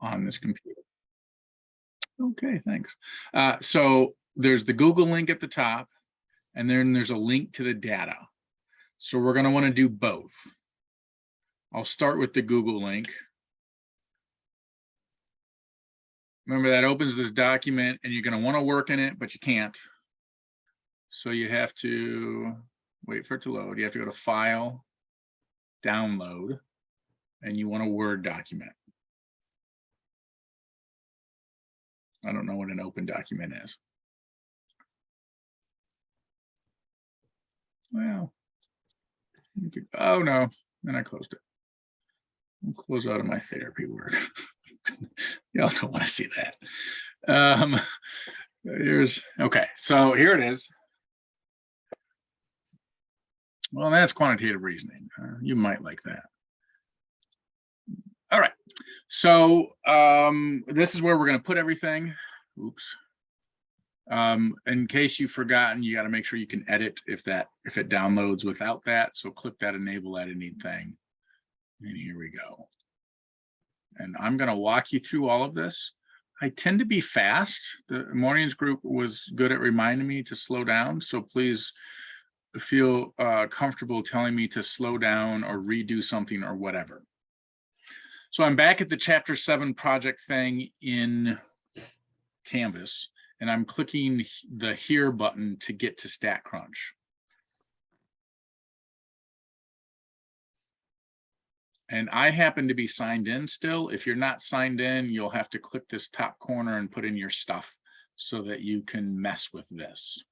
on this computer. Okay, thanks. So there's the Google link at the top, and then there's a link to the data. So we're going to want to do both. I'll start with the Google link. Remember, that opens this document, and you're going to want to work in it, but you can't. So you have to wait for it to load. You have to go to File, Download, and you want a Word document. I don't know what an open document is. Well, oh no, and I closed it. I'll close out of my therapy work. Y'all don't want to see that. Okay, so here it is. Well, that's quantitative reasoning. You might like that. All right, so this is where we're going to put everything. Oops. In case you've forgotten, you got to make sure you can edit if it downloads without that. So click that enable editing thing, and here we go. And I'm going to walk you through all of this. I tend to be fast. The mornings group was good at reminding me to slow down. So please feel comfortable telling me to slow down or redo something or whatever. So I'm back at the Chapter 7 project thing in Canvas, and I'm clicking the Here button to get to StatCrunch. And I happen to be signed in still. If you're not signed in, you'll have to click this top corner and put in your stuff so that you can mess with this.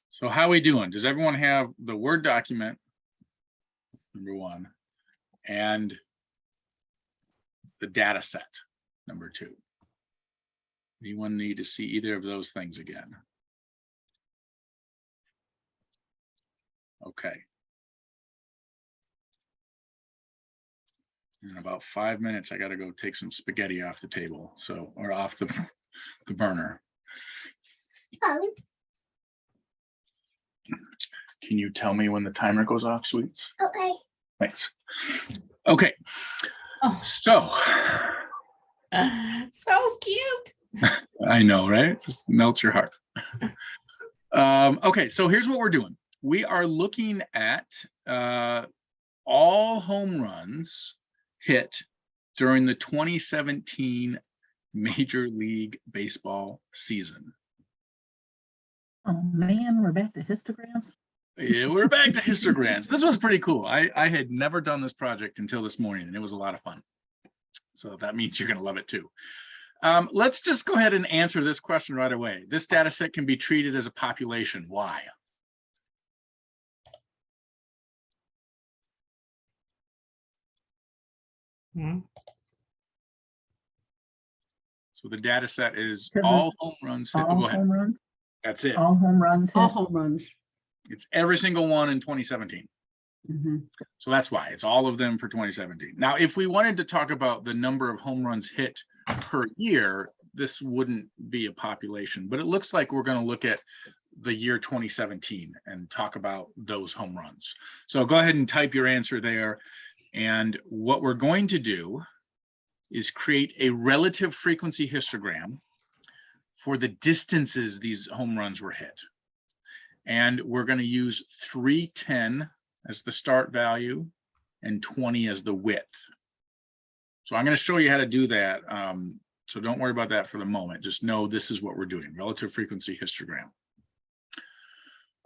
So how are we doing? Does everyone have the Word document, number one, and the data set, number two? Anyone need to see either of those things again? Okay. In about 5 minutes, I got to go take some spaghetti off the table, so, or off the burner. Can you tell me when the timer goes off, sweets? Okay. Thanks. Okay. Oh. So cute. I know, right? Just melts your heart. Okay, so here's what we're doing. We are looking at all home runs hit during the 2017 Major League Baseball season. Oh man, we're back to histograms. Yeah, we're back to histograms. This was pretty cool. I had never done this project until this morning, and it was a lot of fun. So that means you're going to love it too. Let's just go ahead and answer this question right away. This data set can be treated as a population. Why? So the data set is all home runs hit. All Go ahead. home runs. That's it. All home runs hit. All home runs. It's every single one in 2017. Mm-hmm. So that's why it's all of them for 2017. Now, if we wanted to talk about the number of home runs hit per year, this wouldn't be a population, but it looks like we're going to look at the year 2017 and talk about those home runs. So go ahead and type your answer there. And what we're going to do is create a relative frequency histogram for the distances these home runs were hit. And we're going to use 310 as the start value and 20 as the width. So I'm going to show you how to do that. So don't worry about that for the moment. Just know this is what we're doing, relative frequency histogram.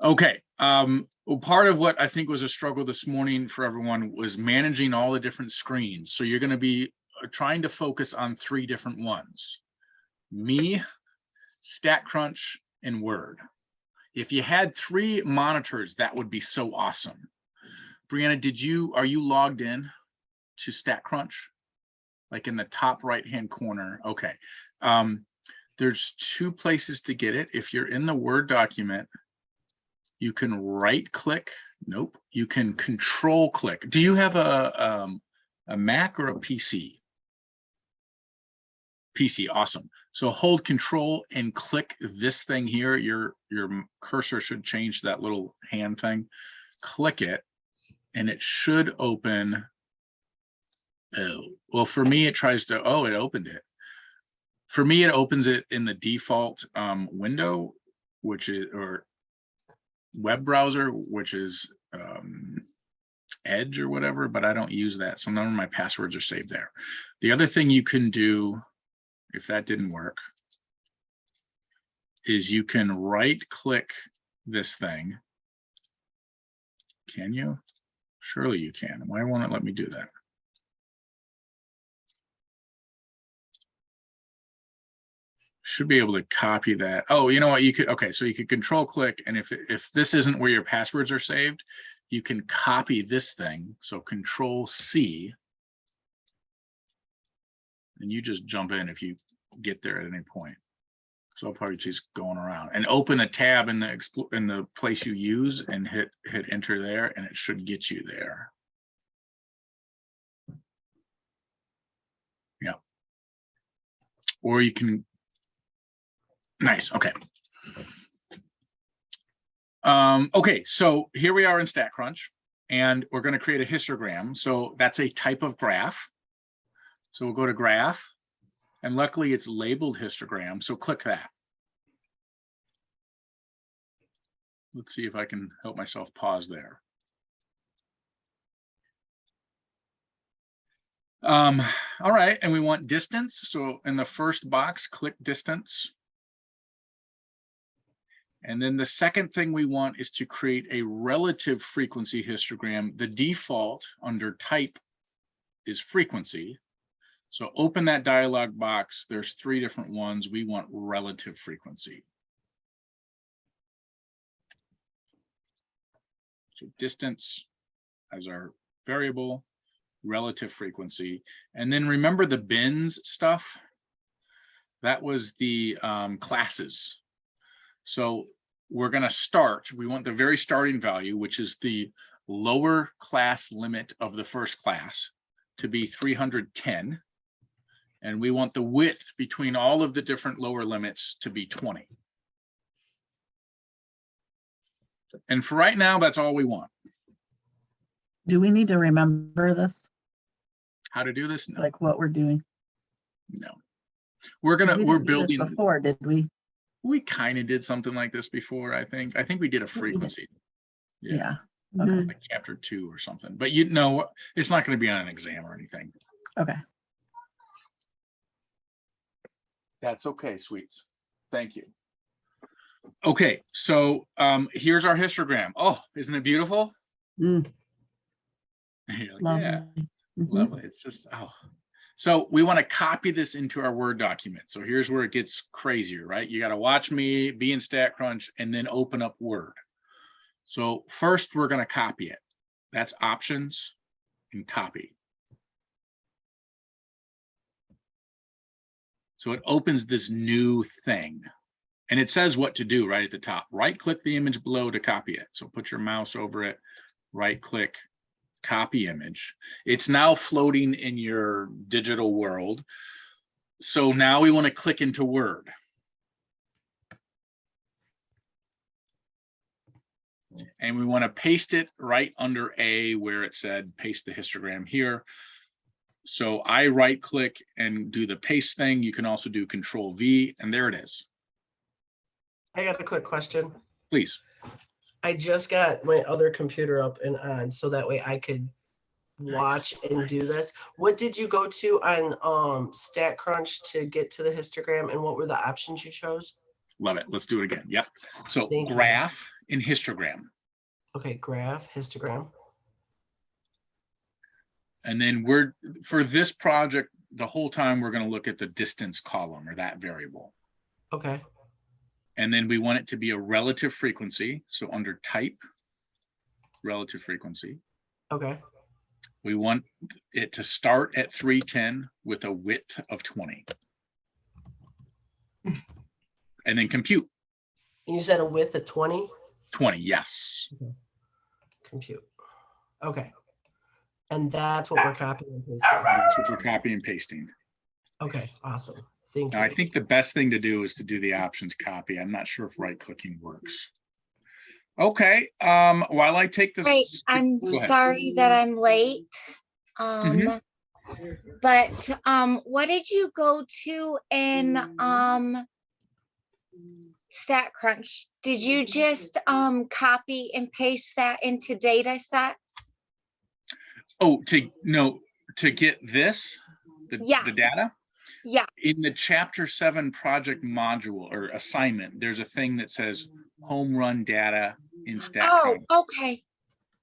Okay, well, part of what I think was a struggle this morning for everyone was managing all the different screens. So you're going to be trying to focus on 3 different ones: me, StatCrunch, and Word. If you had 3 monitors, that would be so awesome. Brianna, are you logged in to StatCrunch? Like in the top right-hand corner? Okay. There's 2 places to get it. If you're in the Word document, you can right-click. Nope. You can control-click. Do you have a Mac or a PC? PC, awesome. So hold Control and click this thing here. Your cursor should change that little hand thing. Click it, and it should open Oh, well, for me, it tries to, oh, it opened it. For me, it opens it in the default window, which is, or web browser, which is Edge or whatever, but I don't use that. So none of my passwords are saved there. The other thing you can do, if that didn't work, is you can right click this thing. Can you? Surely you can. Why won't it let me do that? Should be able to copy that. Oh, you know what? You could, okay, so you could control click, and if this isn't where your passwords are saved, you can copy this thing. So control C, and you just jump in if you get there at any point. So I'll probably just going around and open a tab in the place you use and hit enter there, and it should get you there. Yeah. Or you can. Nice. Okay. Okay, so here we are in StatCrunch, and we're going to create a histogram. So that's a type of graph. So we'll go to graph, and luckily it's labeled histogram. So click that. Let's see if I can help myself pause there. All right, and we want distance. So in the first box, click distance. And then the second thing we want is to create a relative frequency histogram. The default under type is frequency. So open that dialog box. There's 3 different ones. We want relative frequency. So distance as our variable, relative frequency. And then remember the bins stuff? That was the classes. So we're going to start, we want the very starting value, which is the lower class limit of the first class, to be 310. And we want the width between all of the different lower limits to be 20. And for right now, that's all we want. Do we need to remember this? How to do this? No. Like what we're doing? No. We didn't do this building. before, did we? We kind of did something like this before, I think. I think we did a frequency. Yeah. Mhm. Okay. Like chapter 2 or something. But you know, it's not going to be on an exam or anything. Okay. That's okay, sweets. Thank you. Okay, so here's our histogram. Oh, isn't it beautiful? Mm. You're like, Lovely. yeah, Mhm. lovely. It's just, oh. So we want to copy this into our Word document. So here's where it gets crazier, right? You got to watch me, be in StatCrunch, and then open up Word. So first we're going to copy it. That's Options and Copy. So it opens this new thing. And it says what to do right at the top. Right click the image below to copy it. So put your mouse over it, right click, copy image. It's now floating in your digital world. So now we want to click into Word. And we want to paste it right under A where it said paste the histogram here. So I right click and do the paste thing. You can also do Control V, and there it is. I got a quick question. Please. I just got my other computer up and on so that way I could watch and do this. What did you go to on StatCrunch to get to the histogram, and what were the options you chose? Love it. Let's do it again. Yep. So Thank you. graph and histogram. Okay, graph, histogram. And then for this project, the whole time we're going to look at the distance column or that variable. Okay. And then we want it to be a relative frequency. So under type, relative frequency. Okay. We want it to start at 310 with a width of 20. And then compute. You said a width of 20? 20, yes. Compute. Okay. And that's what we're copying and pasting. That's what we're copying and pasting. Okay, awesome. Thank you. Now, I think the best thing to do is to do the options copy. I'm not sure if right clicking works. Okay, while I take this. Right, I'm Go ahead. sorry that I'm late. Mhm. But what did you go to in StatCrunch? Did you just copy and paste that into data sets? Oh, to get this, the Yes. data? Yeah. In the chapter 7 project module or assignment, there's a thing that says home run data in StatCrunch. Oh, okay.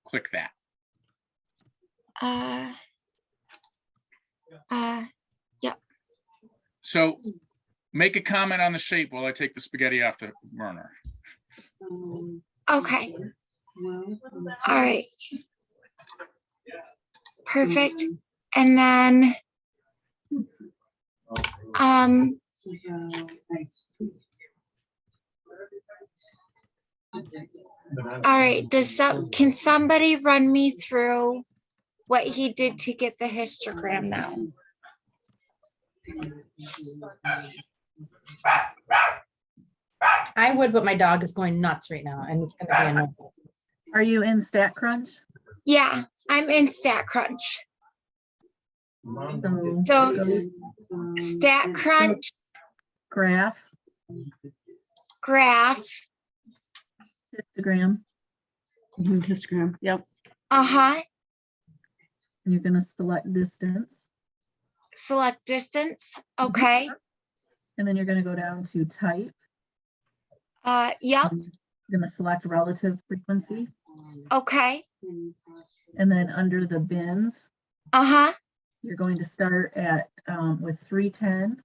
Click that. Yep. So make a comment on the shape while I take the spaghetti off the burner. Okay. All right. Perfect. And then all right, can somebody run me through what he did to get the histogram now? I would, but my dog is going nuts right now and it's gonna be annoying. Are you in StatCrunch? Yeah, I'm in StatCrunch. So So StatCrunch graph, graph. histogram, Histogram. Yep. Uh-huh. and you're gonna select distance, Select distance. Okay. and then you're gonna go down to type. Yep. You're gonna select relative frequency, Okay. and then under the bins, Uh-huh. you're going to start at with 310.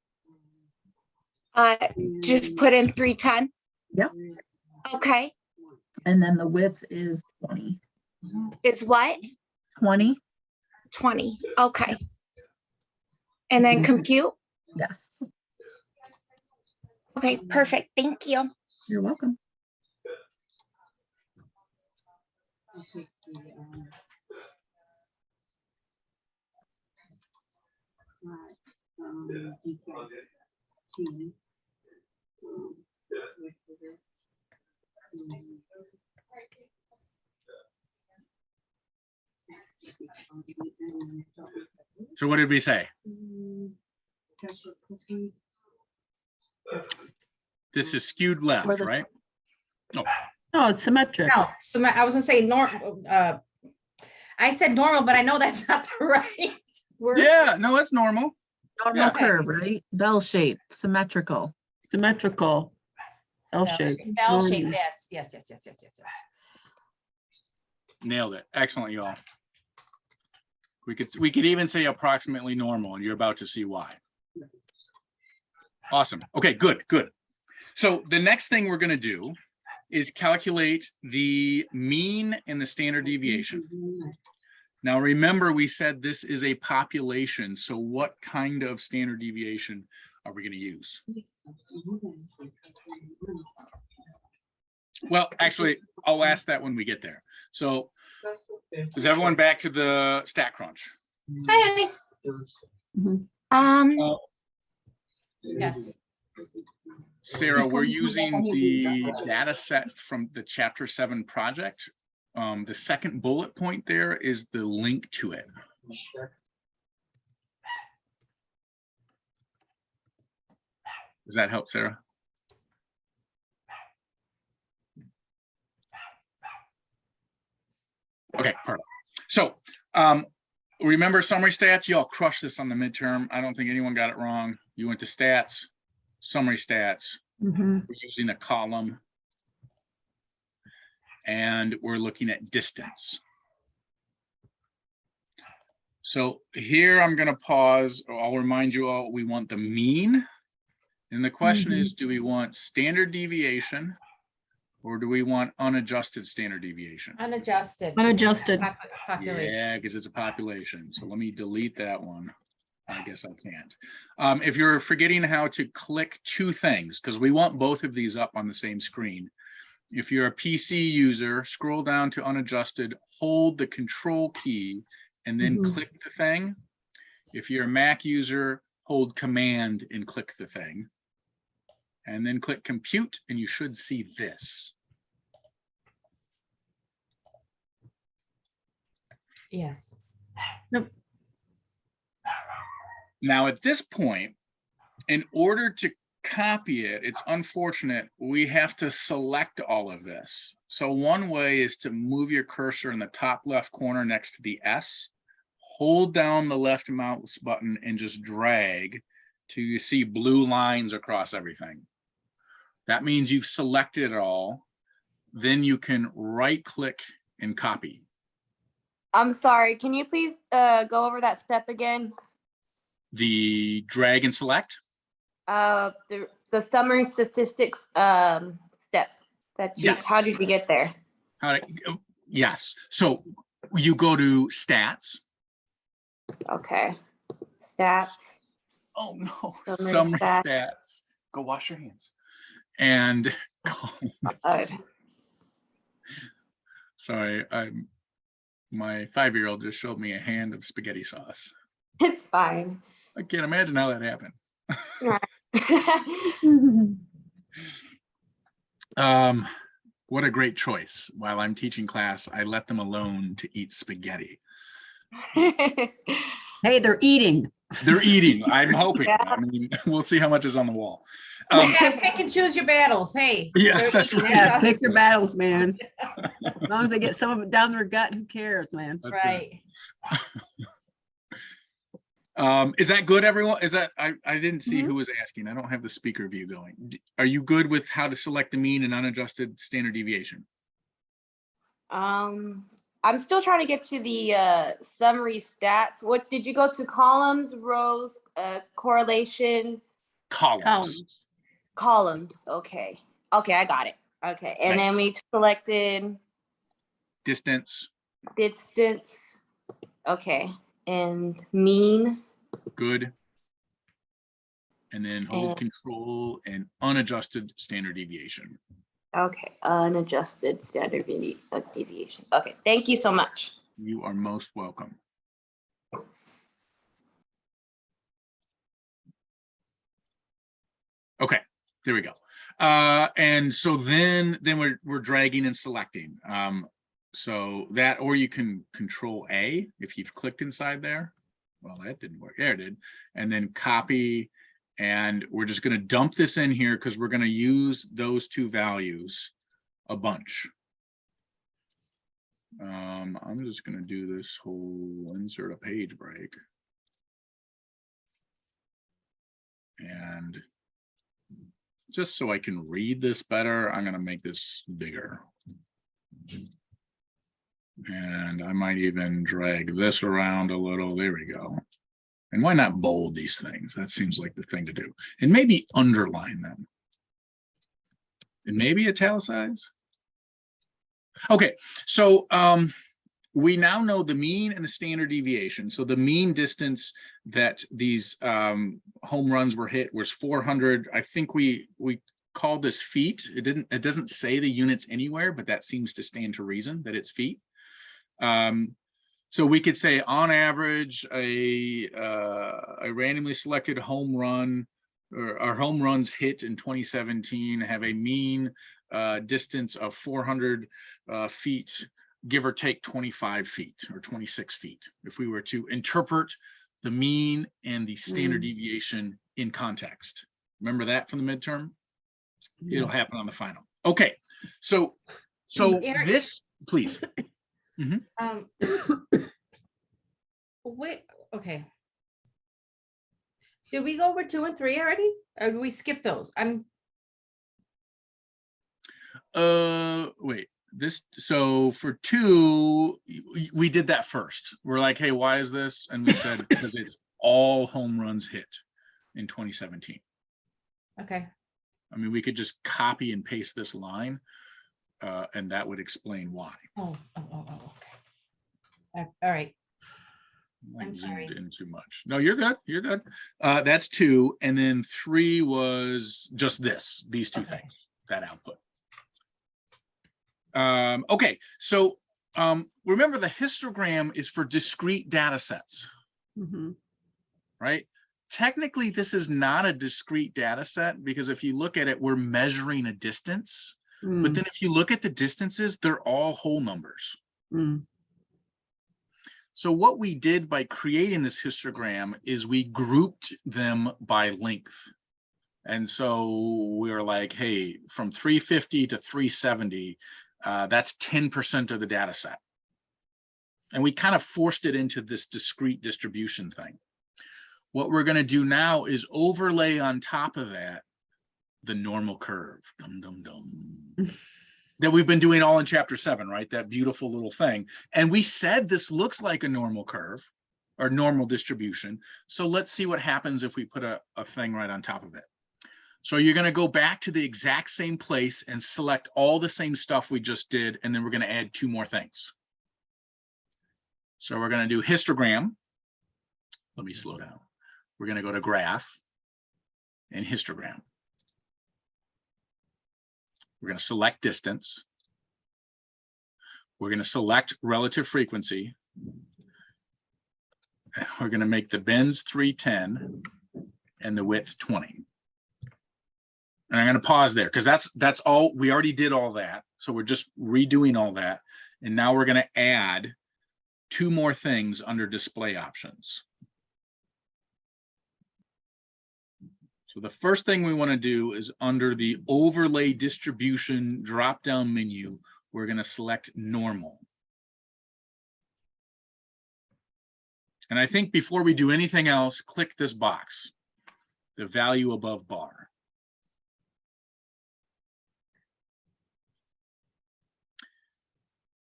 Just put in 310. Yep. Okay. And then the width is 20. Is what? 20? 20. Okay. And then compute. Yes. Okay, perfect. Thank you. You're welcome. So what did we say? This is skewed left, Or the- right? Oh, it's symmetric. No, so I was gonna say normal. I said normal, but I know that's not the right word. Yeah, no, that's normal. Normal Yeah. curve, right? Bell shape, symmetrical. Symmetrical. L shape. Bell shape. Yes. Nailed it. Excellent, y'all. We could even say approximately normal, and you're about to see why. Awesome. Okay, good. So the next thing we're going to do is calculate the mean and the standard deviation. Now, remember, we said this is a population. So what kind of standard deviation are we going to use? Well, actually, I'll ask that when we get there. So is everyone back to the StatCrunch? Hi. Yes. Sarah, we're using the data set from the chapter 7 project. The second bullet point there is the link to it. Does that help, Sarah? Okay, perfect. So remember summary stats? Y'all crushed this on the midterm. I don't think anyone got it wrong. You went to stats, summary stats. We're using a column. And we're looking at distance. So here I'm going to pause. I'll remind you all, we want the mean. And the question is, do we want standard deviation or do we want unadjusted standard deviation? Unadjusted. Unadjusted. Population. Yeah, because it's a population. So let me delete that one. I guess I can't. If you're forgetting how to click two things, because we want both of these up on the same screen. If you're a PC user, scroll down to unadjusted, hold the control key, and then click the thing. If you're a Mac user, hold command and click the thing. And then click compute, and you should see this. Yes. Now, at this point, in order to copy it, it's unfortunate, we have to select all of this. So one way is to move your cursor in the top left corner next to the S, hold down the left mouse button and just drag till you see blue lines across everything. That means you've selected it all. Then you can right click and copy. I'm sorry, can you please go over that step again? The drag and select. The summary statistics step that you, Yes. how did you get there? Yes. So you go to stats. Okay. Stats. Oh no, Summary summary stats. stats. Go wash your hands. And sorry, my 5-year-old just showed me a hand of spaghetti sauce. It's fine. I can't imagine how that happened. What a great choice. While I'm teaching class, I let them alone to eat spaghetti. Hey, they're eating. They're eating. I'm hoping. Yeah. I mean, we'll see how much is on the wall. You gotta pick and choose your battles. Hey. Yeah, that's right. Yeah, pick your battles, man. As long as they get some of it down their gut, who cares, man? That's it. Right. Is that good, everyone? Is that I didn't see Mhm. who was asking. I don't have the speaker view going. Are you good with how to select the mean and unadjusted standard deviation? I'm still trying to get to the summary stats. What did you go to? Columns, rows, correlation, Columns. columns. Okay. Okay, I got it. Okay. And then we selected Distance. distance. Okay. And mean. Good. And then hold And- control and unadjusted standard deviation. Okay. Unadjusted standard deviation. Okay. Thank you so much. You are most welcome. Okay, there we go. And so then we're dragging and selecting. So that, or you can control A if you've clicked inside there. Well, that didn't work. There it did. And then copy, and we're just going to dump this in here because we're going to use those two values a bunch. I'm just going to do this whole insert a page break. And just so I can read this better, I'm going to make this bigger. And I might even drag this around a little. There we go. And why not bold these things? That seems like the thing to do. And maybe underline them. And maybe italicize. Okay, so we now know the mean and the standard deviation. So the mean distance that these home runs were hit was 400. I think we called this feet. It doesn't say the units anywhere, but that seems to stand to reason that it's feet. So we could say on average a randomly selected home run, or our home runs hit in 2017 have a mean distance of 400 feet, give or take 25 feet or 26 feet. If we were to interpret the mean and the standard deviation in context. Remember that from the midterm? It'll happen on the final. Okay, so Eric- this, please. Wait, okay. Did we go over 2 and 3 already? Or did we skip those? Wait, this, so for 2, we did that first. We're like, hey, why is this? And we said, because it's all home runs hit in 2017. Okay. I mean, we could just copy and paste this line, and that would explain why. Oh, okay. All right. I I'm zoomed sorry. in too much. No, you're good. You're good. That's 2. And then 3 was just these two Okay. things, that output. Okay, so remember the histogram is for discrete data sets, right? Technically, this is not a discrete data set because if you look at it, we're measuring a distance. But then if you look at the distances, they're all whole numbers. So what we did by creating this histogram is we grouped them by length. And so we were like, hey, from 350 to 370, that's 10% of the data set. And we kind of forced it into this discrete distribution thing. What we're going to do now is overlay on top of that the normal curve. Dum, dum, dum. That we've been doing all in chapter 7, right? That beautiful little thing. And we said this looks like a normal curve or normal distribution. So let's see what happens if we put a thing right on top of it. So you're going to go back to the exact same place and select all the same stuff we just did. And then we're going to add 2 more things. So we're going to do histogram. Let me slow down. We're going to go to graph and histogram. We're going to select distance. We're going to select relative frequency. We're going to make the bends 310 and the width 20. And I'm going to pause there because that's all. We already did all that. So we're just redoing all that. And now we're going to add 2 more things under display options. So the first thing we want to do is under the overlay distribution drop-down menu, we're going to select normal. And I think before we do anything else, click this box, the value above bar.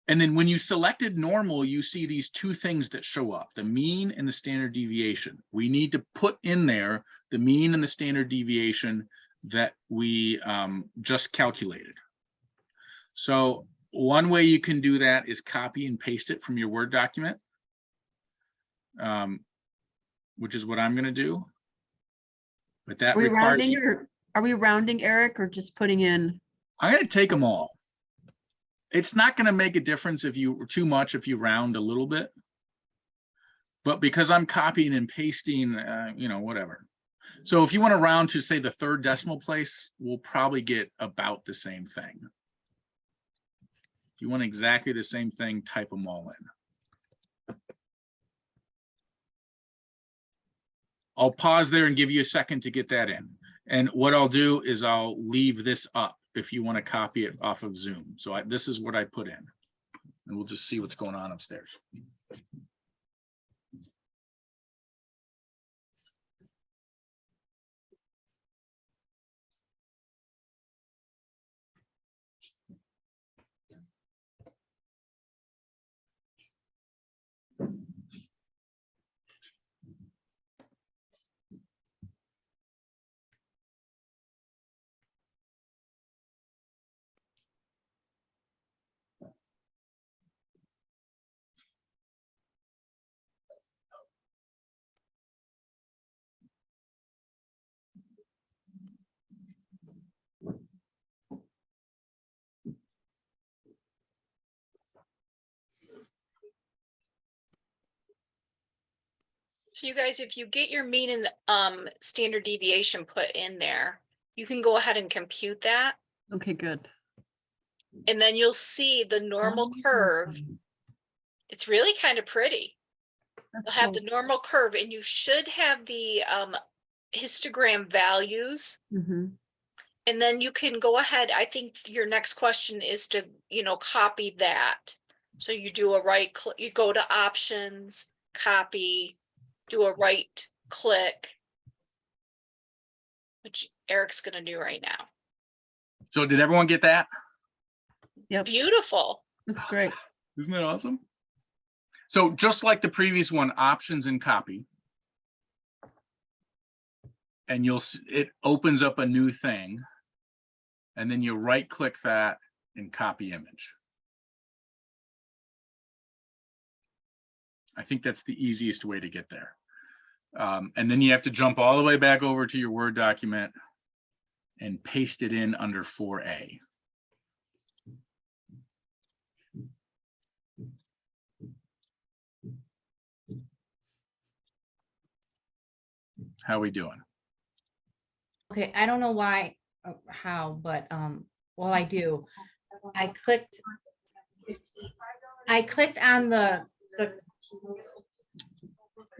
And then when you selected normal, you see these 2 things that show up, the mean and the standard deviation. We need to put in there the mean and the standard deviation that we just calculated. So one way you can do that is copy and paste it from your Word document, which is what I'm going to do. But that requires. Are we rounding, Eric, or just putting in? I'm going to take them all. It's not going to make a difference if you if you round a little bit, but because I'm copying and pasting, whatever. So if you want to round to say the 3rd decimal place, we'll probably get about the same thing. If you want exactly the same thing, type them all in. I'll pause there and give you a second to get that in. And what I'll do is I'll leave this up if you want to copy it off of Zoom. So this is what I put in, and we'll just see what's going on upstairs. So you guys, if you get your mean and standard deviation put in there, you can go ahead and compute that. Okay, good. And then you'll see the normal curve. It's really kind of pretty. You'll have the normal curve, and you should have the histogram values. Mm-hmm. And then you can go ahead. I think your next question is to, copy that. So you do a right click, you go to options, copy, do a right click, which Eric's going to do right now. So did everyone get that? Yep. Beautiful. Looks great. Isn't that awesome? So just like the previous one, options and copy. And it opens up a new thing. And then you right click that and copy image. I think that's the easiest way to get there. And then you have to jump all the way back over to your Word document and paste it in under 4A. How are we doing? Okay, I don't know why, how, but well, I do. I clicked on the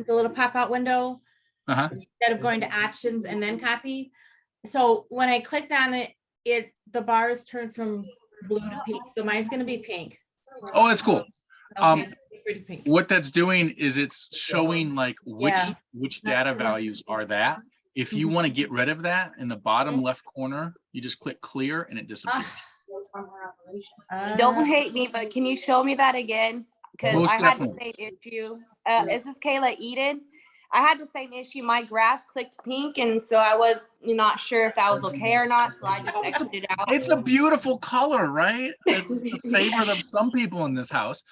the little pop-out window, Uh-huh. instead of going to options and then copy. So when I clicked on it, the bars turned from blue to pink. So mine's gonna be pink. Oh, that's cool. Okay, it's gonna be pretty pink. What that's doing is it's showing like Yeah. which data values are that. If you want to get rid of that, in the bottom left corner, you just click clear and it disappears. Don't hate me, but can you show me that again? Because Most I had the definitely. same issue. Is this Kayla Eden? I had the same issue. My graph clicked pink, and so I was not sure if that was okay or not. So I just exited out. It's a beautiful color, right? It's the favorite of some people in this house.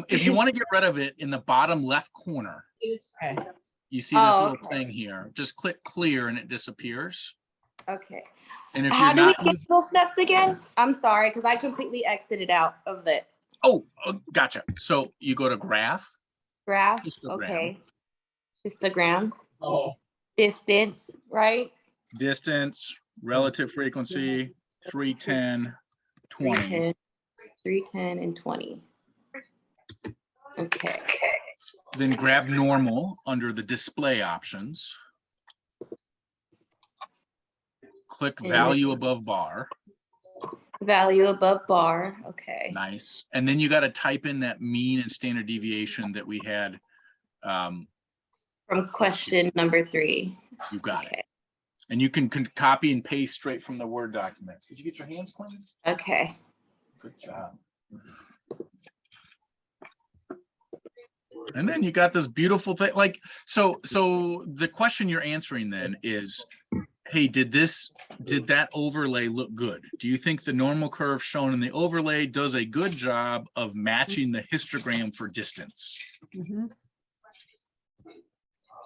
If you want to get rid of it, in the bottom left corner, Okay. you see this little okay. thing here. Just click clear and it disappears. Okay. And if How you're do we not get those steps again? I'm sorry, because I completely exited out of it. oh, gotcha. So you go to graph, Graph. Histogram. Okay. Histogram. Distance, right? distance, relative frequency, 310, 20. 310, 310, and 20. Okay. Then grab normal under the display options. Click value above bar. Value above bar. Okay. Nice. And then you got to type in that mean and standard deviation that we had. From question number 3. You got Okay. it. And you can copy and paste straight from the Word document. Did you get your hands clean? Okay. Good job. And then you got this beautiful thing. Like, so the question you're answering then is, hey, did that overlay look good? Do you think the normal curve shown in the overlay does a good job of matching the histogram for distance?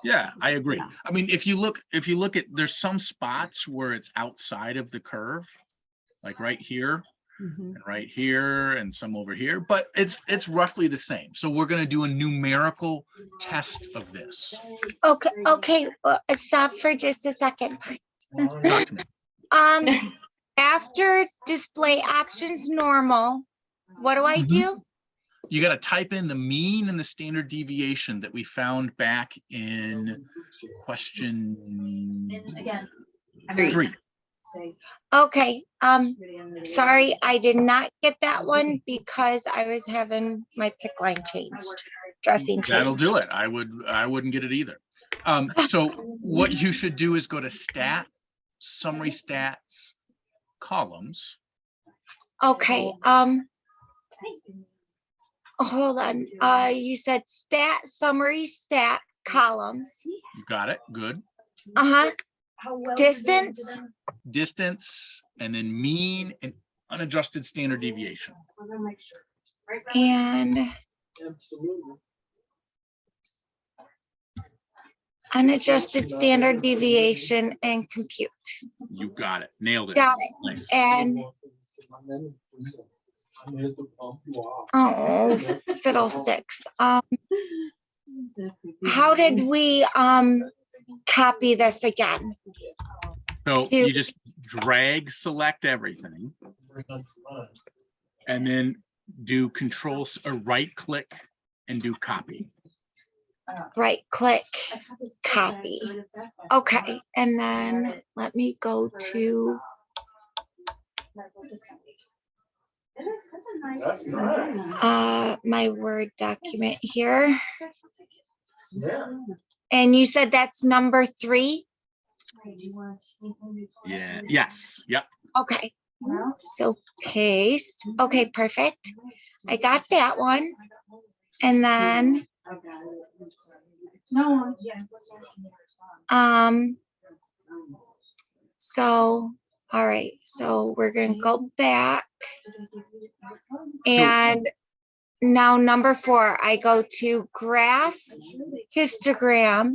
Yeah, I agree. I mean, if you look at, there's some spots where it's outside of the curve, like right here and right here and some over here, but it's roughly the same. So we're going to do a numerical test of this. Okay, well, stop for just a second. Talk to me. After display options normal, what do I do? You got to type in the mean and the standard deviation that we found back in question 3. Okay, sorry, I did not get that one because I was having my pick line changed, dressing changed. That'll do it. I wouldn't get it either. So what you should do is go to stat, summary stats, columns. Okay, hold on. You said stat, summary, stat, columns. You got it. Good. Distance. Distance, and then mean and unadjusted standard deviation. And unadjusted standard deviation and compute. You got it. Nailed it. Got it. Nice. And oh, fiddlesticks. How did we copy this again? So you just drag select everything and then do control or right click and do copy. Right click, copy. Okay, and then let me go to my Word document here. And you said that's number 3? Yeah. Yes. Yep. Okay. So paste. Okay, perfect. I got that one. And then so all right, so we're gonna go back, and now number 4, I go to graph, histogram,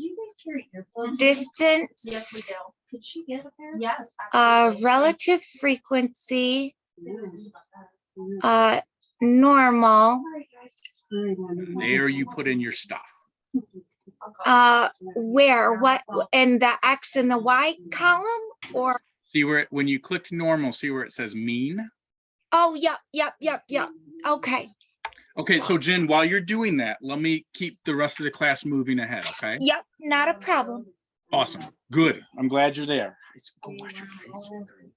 distance, relative frequency, normal. There you put in your stuff. Where, what, in the X and the Y column, or? See where when you click normal, see where it says mean? Oh, yep. Okay. Okay, so Jen, while you're doing that, let me keep the rest of the class moving ahead, okay? Yep, not a problem. Awesome, good. I'm glad you're there. Go wash your face.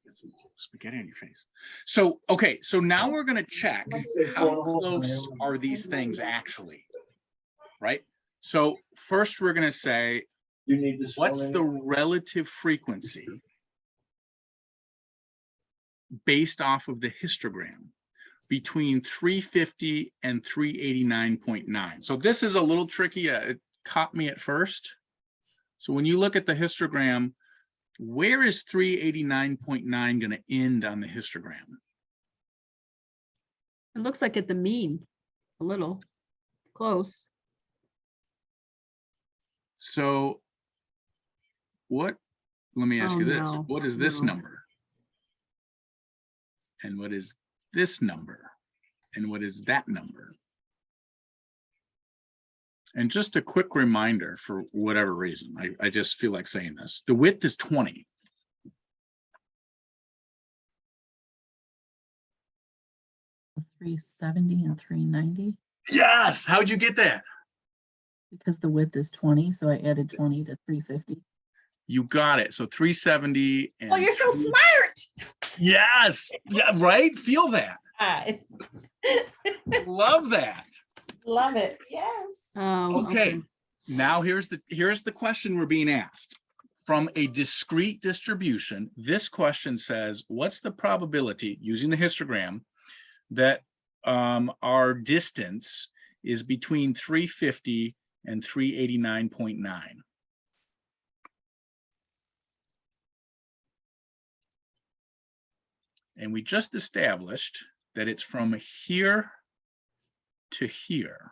Get some spaghetti on your face. So, okay, so now we're gonna check how close are these things actually, right? So first we're gonna say, what's the relative frequency based off of the histogram between 350 and 389.9. So this is a little tricky. It caught me at first. So when you look at the histogram, where is 389.9 going to end on the histogram? It looks like at the mean, a little close. So what, let me ask Oh, you this, no, what is this no. number? And what is this number? And what is that number? And just a quick reminder, for whatever reason, I just feel like saying this. The width is 20. The 370 and 390, Yes, how'd you get that? because the width is 20, so I added 20 to 350. You got it. So 370 and Oh, you're so smart. yes, yeah, right. Feel that. Love that. Love it. Yes. Oh, Okay. Now here's the question we're being asked. From a discrete distribution, this question says, what's the probability, using the histogram, that our distance is between 350 and 389.9? And we just established that it's from here to here.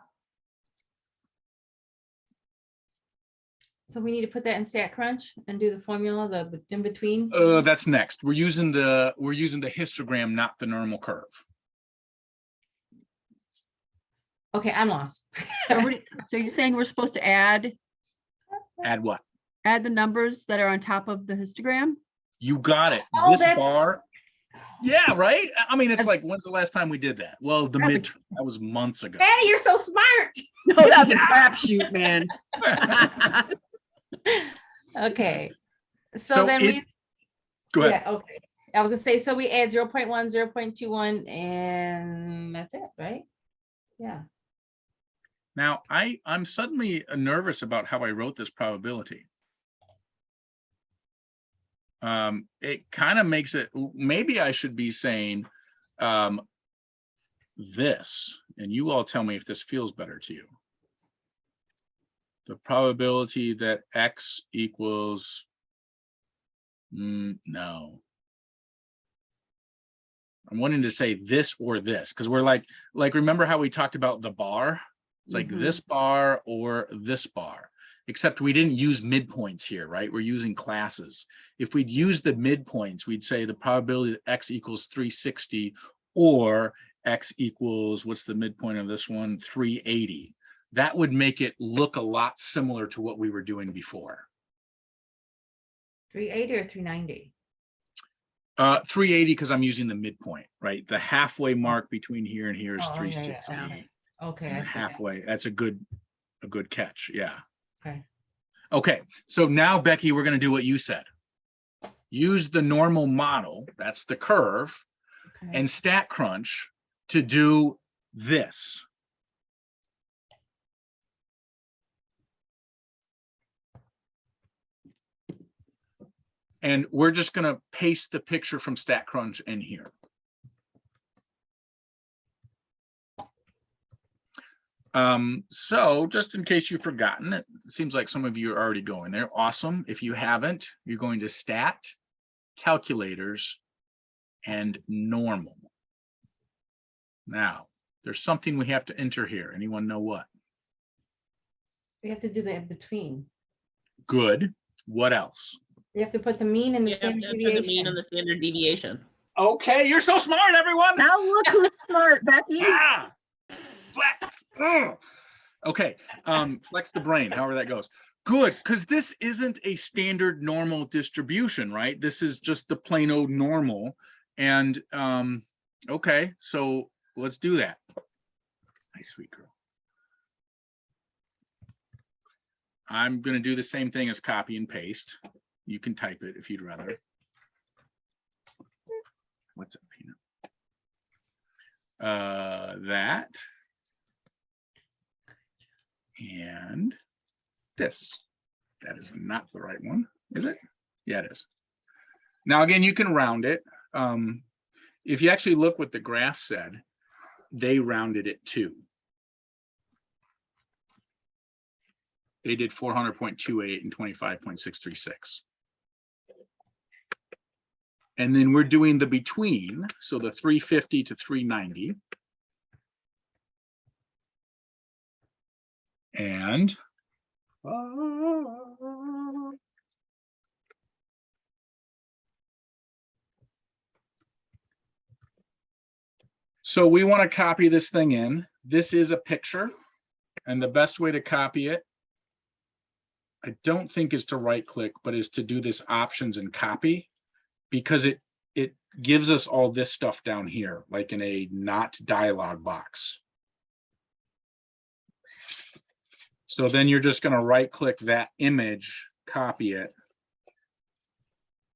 So we need to put that in StatCrunch and do the formula, the in between. That's next. We're using the histogram, not the normal curve. Okay, I'm lost. So you're saying we're supposed to add Add what? the numbers that are on top of the histogram? You got it. Oh, This that's- bar. Yeah, right? I mean, it's like, when's the last time we did that? Well, the That's a- midterm, that was months ago. Patty, you're so smart. No, that's a crapshoot, man. Okay. So then we, Go ahead. yeah, okay. I was gonna say, so we add 0.1, 0.21, and that's it, right? Yeah. Now, I'm suddenly nervous about how I wrote this probability. It kind of makes it, maybe I should be saying this, and you all tell me if this feels better to you. The probability that X equals, no. I'm wanting to say this or this, because we're like, remember how we talked about the bar? It's like this bar or this bar, except we didn't use midpoints here, right? We're using classes. If we'd use the midpoints, we'd say the probability that X equals 360 or X equals, what's the midpoint of this one? 380. That would make it look a lot similar to what we were doing before. 380 or 390? 380, because I'm using the midpoint, right? The halfway mark between here and here is Oh, yeah, yeah, 360. okay. Okay, And I the see that. halfway, that's a good catch, yeah. Okay. Okay, so now, Becky, we're gonna do what you said. Use the normal model, that's the curve, Okay. and StatCrunch to do this. And we're just gonna paste the picture from StatCrunch in here. So just in case you've forgotten, it seems like some of you are already going there. Awesome. If you haven't, you're going to Stat, Calculators, and Normal. Now, there's something we have to enter here. Anyone know what? We have to do the in between. Good. What else? We have to put the mean and the You have to standard enter the mean deviation. and the standard deviation. Okay, you're so smart, everyone. Now look who's smart, Becky. Ah, flex. Ugh. Okay, flex the brain, however that goes. Good, because this isn't a standard normal distribution, right? This is just the plain old normal. And okay, so let's do that. I Hi, sweet girl. I'm going to do the same thing as copy and paste. You can type it if you'd rather. What's up, Peanut? That. And this. That is not the right one, is it? Yeah, it is. Now, again, you can round it. If you actually look what the graph said, they rounded it too. They did 400.28 and 25.636. And then we're doing the between, so the 350 to 390. And so we want to copy this thing in. This is a picture, and the best way to copy it, I don't think is to right click, but is to do this options and copy, because it gives us all this stuff down here, like in a not dialog box. So then you're just going to right click that image, copy it,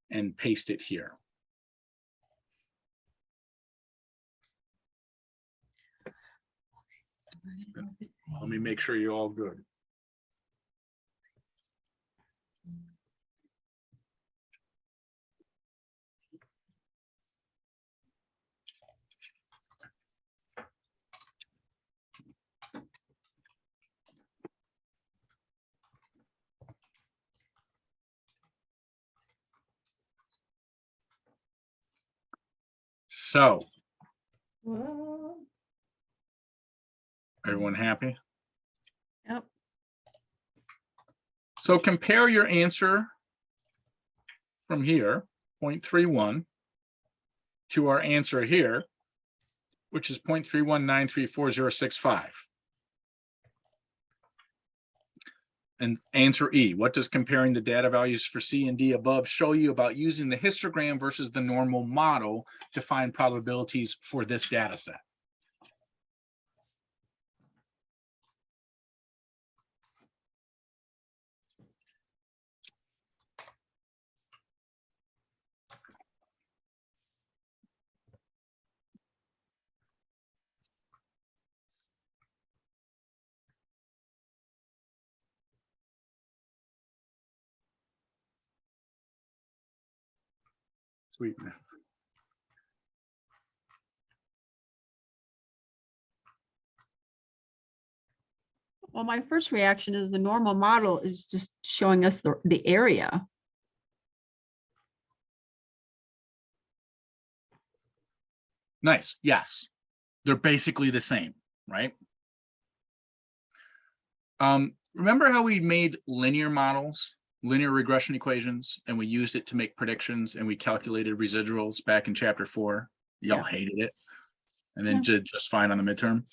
and paste it here. Let me make sure you're all good. So, everyone happy? Yep. So compare your answer from here, 0.31, to our answer here, which is 0.31934.065. And answer E, what does comparing the data values for C and D above show you about using the histogram versus the normal model to find probabilities for this data set? Sweet. Well, my first reaction is the normal model is just showing us the area. Nice. Yes. They're basically the same, right? Remember how we made linear models, linear regression equations, and we used it to make predictions and we calculated residuals back in chapter 4? Y'all hated it and then did just fine on the midterm.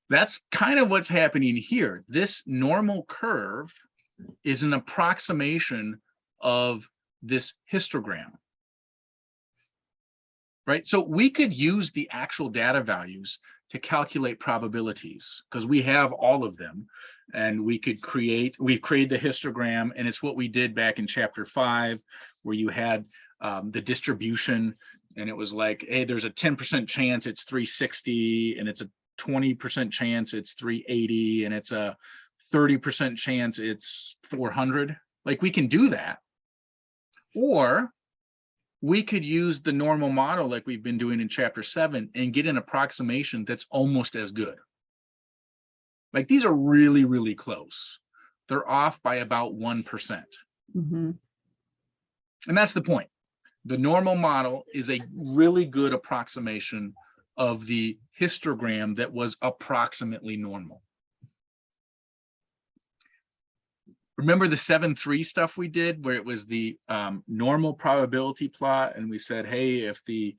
That's kind of what's happening here. This normal curve is an approximation of this histogram, right? So we could use the actual data values to calculate probabilities because we have all of them, and we've created the histogram, and it's what we did back in chapter 5, where you had the distribution, and it was like, hey, there's a 10% chance it's 360, and it's a 20% chance it's 380, and it's a 30% chance it's 400. Like, we can do that. Or we could use the normal model like we've been doing in chapter 7 and get an approximation that's almost as good. Like, these are really, really close. They're off by about 1%. Mm-hmm. And that's the point. The normal model is a really good approximation of the histogram that was approximately normal. Remember the 7-3 stuff we did where it was the normal probability plot, and we said, hey, if the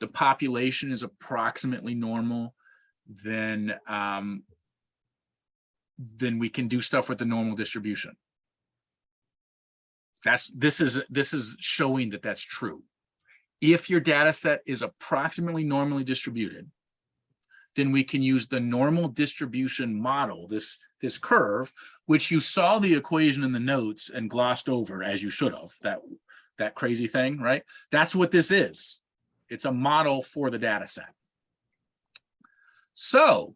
population is approximately normal, then we can do stuff with the normal distribution. This is showing that that's true. If your data set is approximately normally distributed, then we can use the normal distribution model, this curve, which you saw the equation in the notes and glossed over, as you should have, that crazy thing, right? That's what this is. It's a model for the data set. So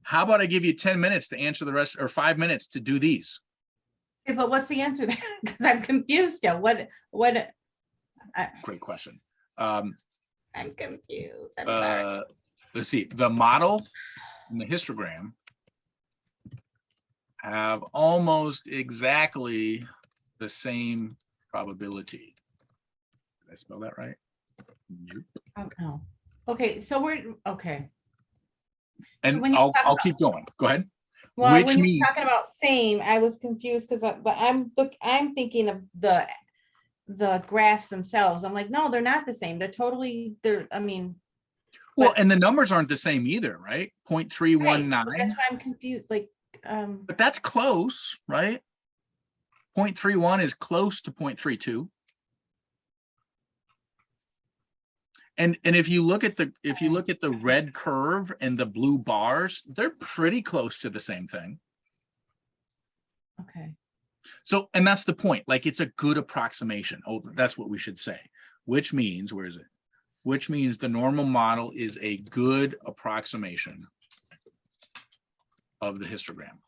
how about I give you 10 minutes to answer the rest, or 5 minutes to do these? Okay, but what's the answer? Because I'm confused still. What? Great question. I'm confused. I'm sorry. Let's see, the model and the histogram have almost exactly the same probability. Did I spell that right? Nope. Oh, no. Okay, so we're okay. And when you I'll talk about- keep going. Go ahead. Well, Which when you're means, talking about same, I was confused because I'm thinking of the graphs themselves. I'm like, no, they're not the same. I mean, well, but- and the numbers aren't the same either, right? right, 0.319, but that's why I'm confused. Like, but that's close, right? 0.31 is close to 0.32. And if you look at the red curve and the blue bars, they're pretty close to the same thing. okay. So, and that's the point, like it's a good approximation. Oh, that's what we should say, which means, where is it? Which means the normal model is a good approximation of the histogram.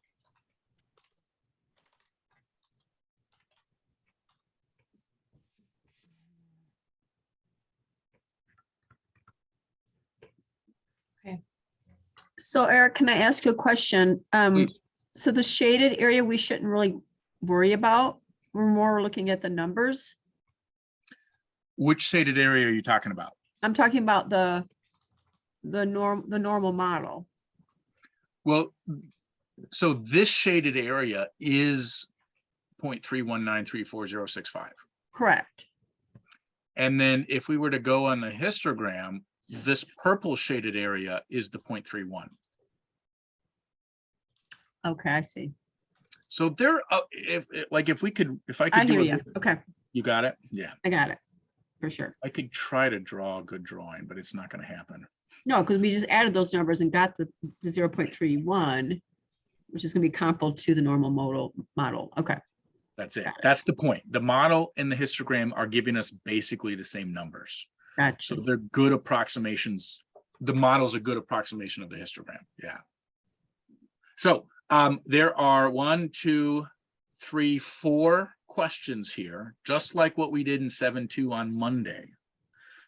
So Eric, can I ask you a question? Please. So the shaded area, we shouldn't really worry about. We're more looking at the numbers. Which shaded area are you talking about? I'm talking about the normal model. Well, so this shaded area is 0.31934.065. Correct. And then if we were to go on the histogram, this purple shaded area is the 0.31. Okay, I see. So there, if I could I do hear a you. good- Okay, You got it? Yeah. I got it, for sure. I could try to draw a good drawing, but it's not going to happen. No, because we just added those numbers and got the 0.31, which is gonna be comparable to the normal model. Okay, That's it. Got it. That's the point. The model and the histogram are giving us basically the same numbers. So gotcha. they're good approximations. The model's a good approximation of the histogram. Yeah. So there are 1, 2, 3, 4 questions here, just like what we did in 7.2 on Monday.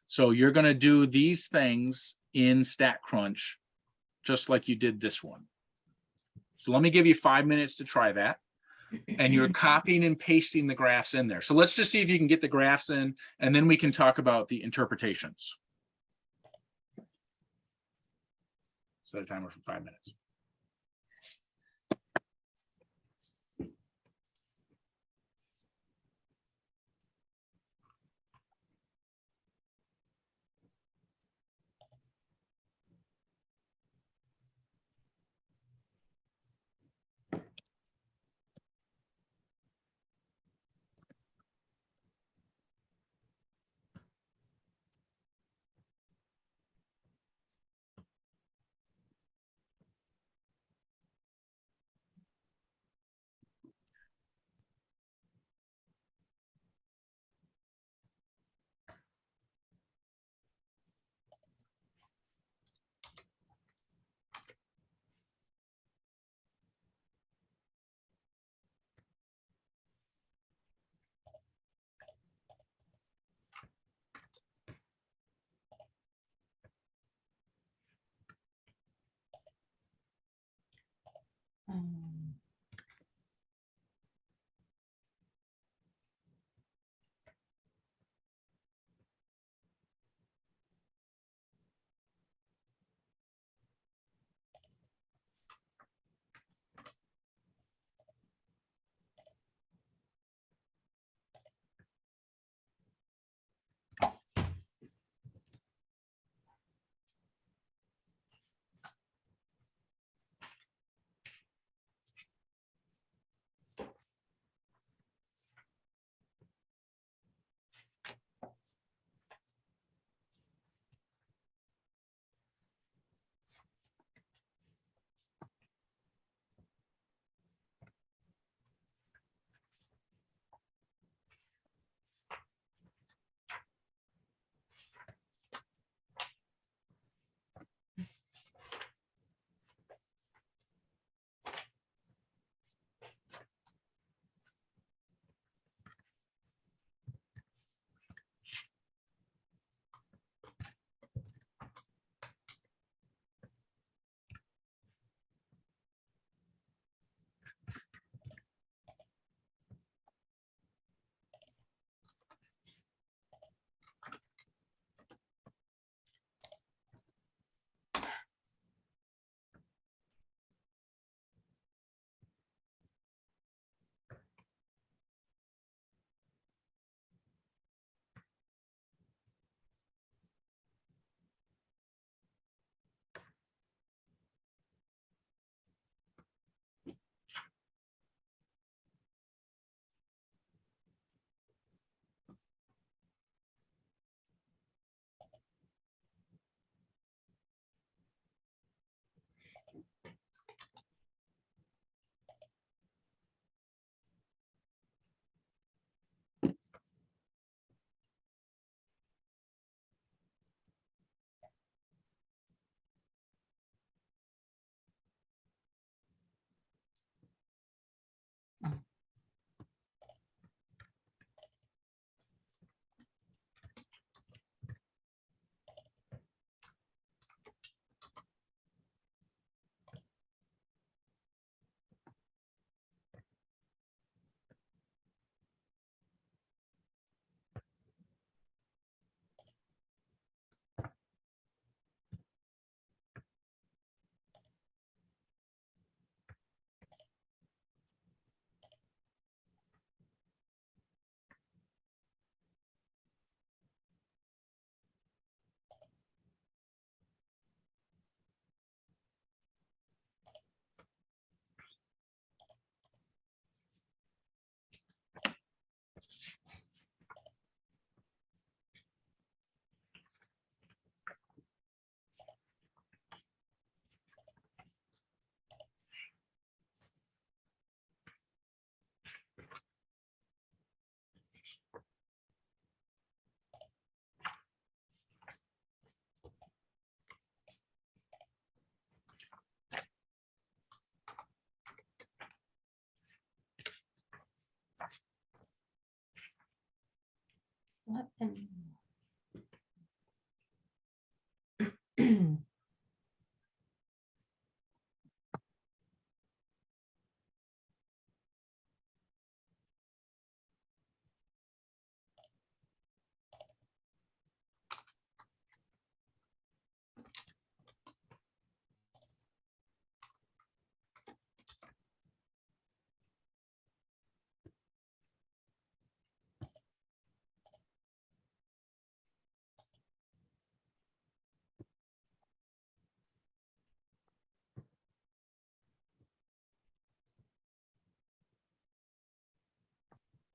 So you're going to do these things in StatCrunch, just like you did this one. So let me give you 5 minutes to try that. And you're copying and pasting the graphs in there. So let's just see if you can get the graphs in, and then we can talk about the interpretations. Set a timer for 5 minutes.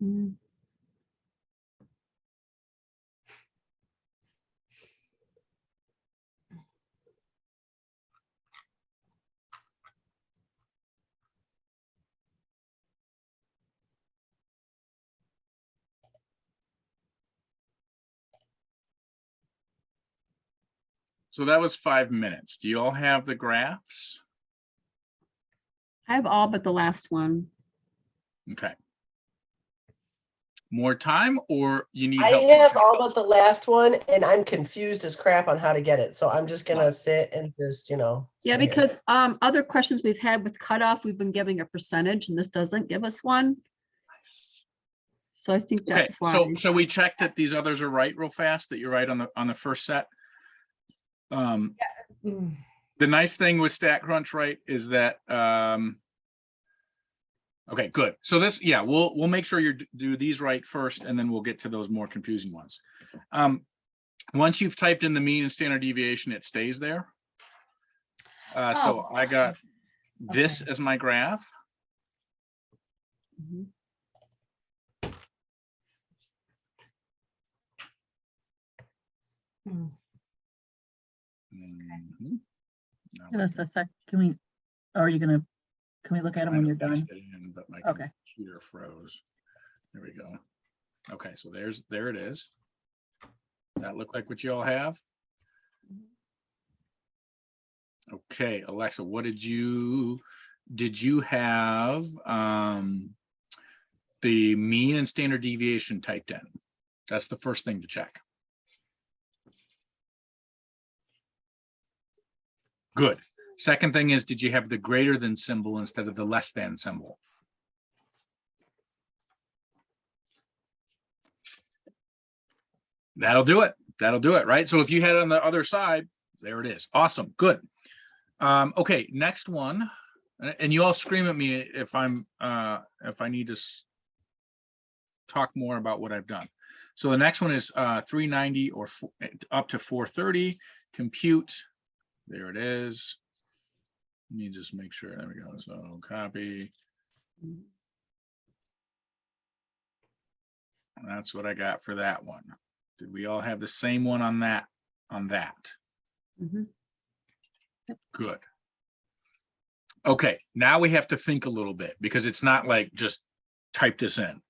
Mm. So that was 5 minutes. Do you all have the graphs? I have all but the last one. Okay. More time, or you need I help? have all but the last one, and I'm confused as crap on how to get it. So I'm just gonna sit and just, Yeah, sit here. because other questions we've had with cutoff, we've been giving a percentage, and this doesn't give us one. So I think Okay, that's why. so we check that these others are right real fast, that you're right on the first set. Mm. The nice thing with StatCrunch, right, is that okay, good. So this, yeah, we'll make sure you do these right first, and then we'll get to those more confusing ones. Once you've typed in the mean and standard deviation, it stays there. So I got this as my graph. Mhm. Mm. Mhm. Now Give I us can a sec. Can we look at them try when to you're done? paste it in, but my Okay. computer froze. There we go. Okay, so there it is. Does that look like what you all have? Okay, Alexa, what did you have the mean and standard deviation typed in? That's the first thing to check. Good. Second thing is, did you have the greater than symbol instead of the less than symbol? That'll do it. That'll do it, right? So if you had it on the other side, there it is. Awesome. Good. Okay, next one. And you all scream at me if I need to talk more about what I've done. So the next one is 390 or up to 430. Compute. There it is. Let me just make sure. There we go. So copy. That's what I got for that one. Did we all have the same one on that? Mhm. Good. Okay, now we have to think a little bit, because it's not like just type this in.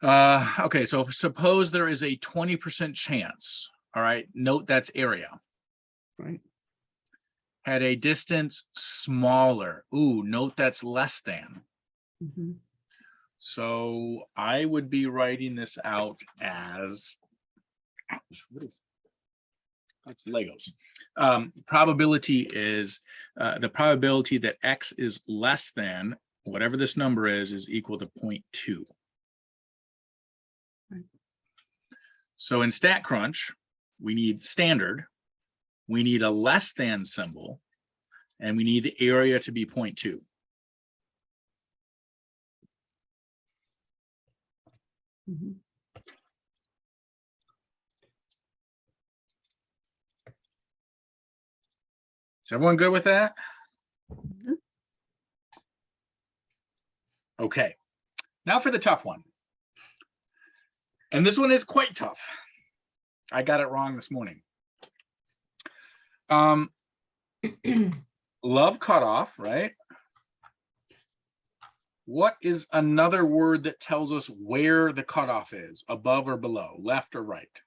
Okay, so suppose there is a 20% chance. All right, note that's area. Right. Had a distance smaller. Ooh, note that's less than. Mhm. So I would be writing this out as, what is, it's Legos. Probability is the probability that X is less than whatever this number is equal to 0.2. Right. So in StatCrunch, we need standard, we need a less than symbol, and we need the area to be 0.2. Mhm. Is everyone good with that? Mhm. Okay, now for the tough one. And this one is quite tough. I got it wrong this morning. Love cutoff, right? What is another word that tells us where the cutoff is, above or below, left or right?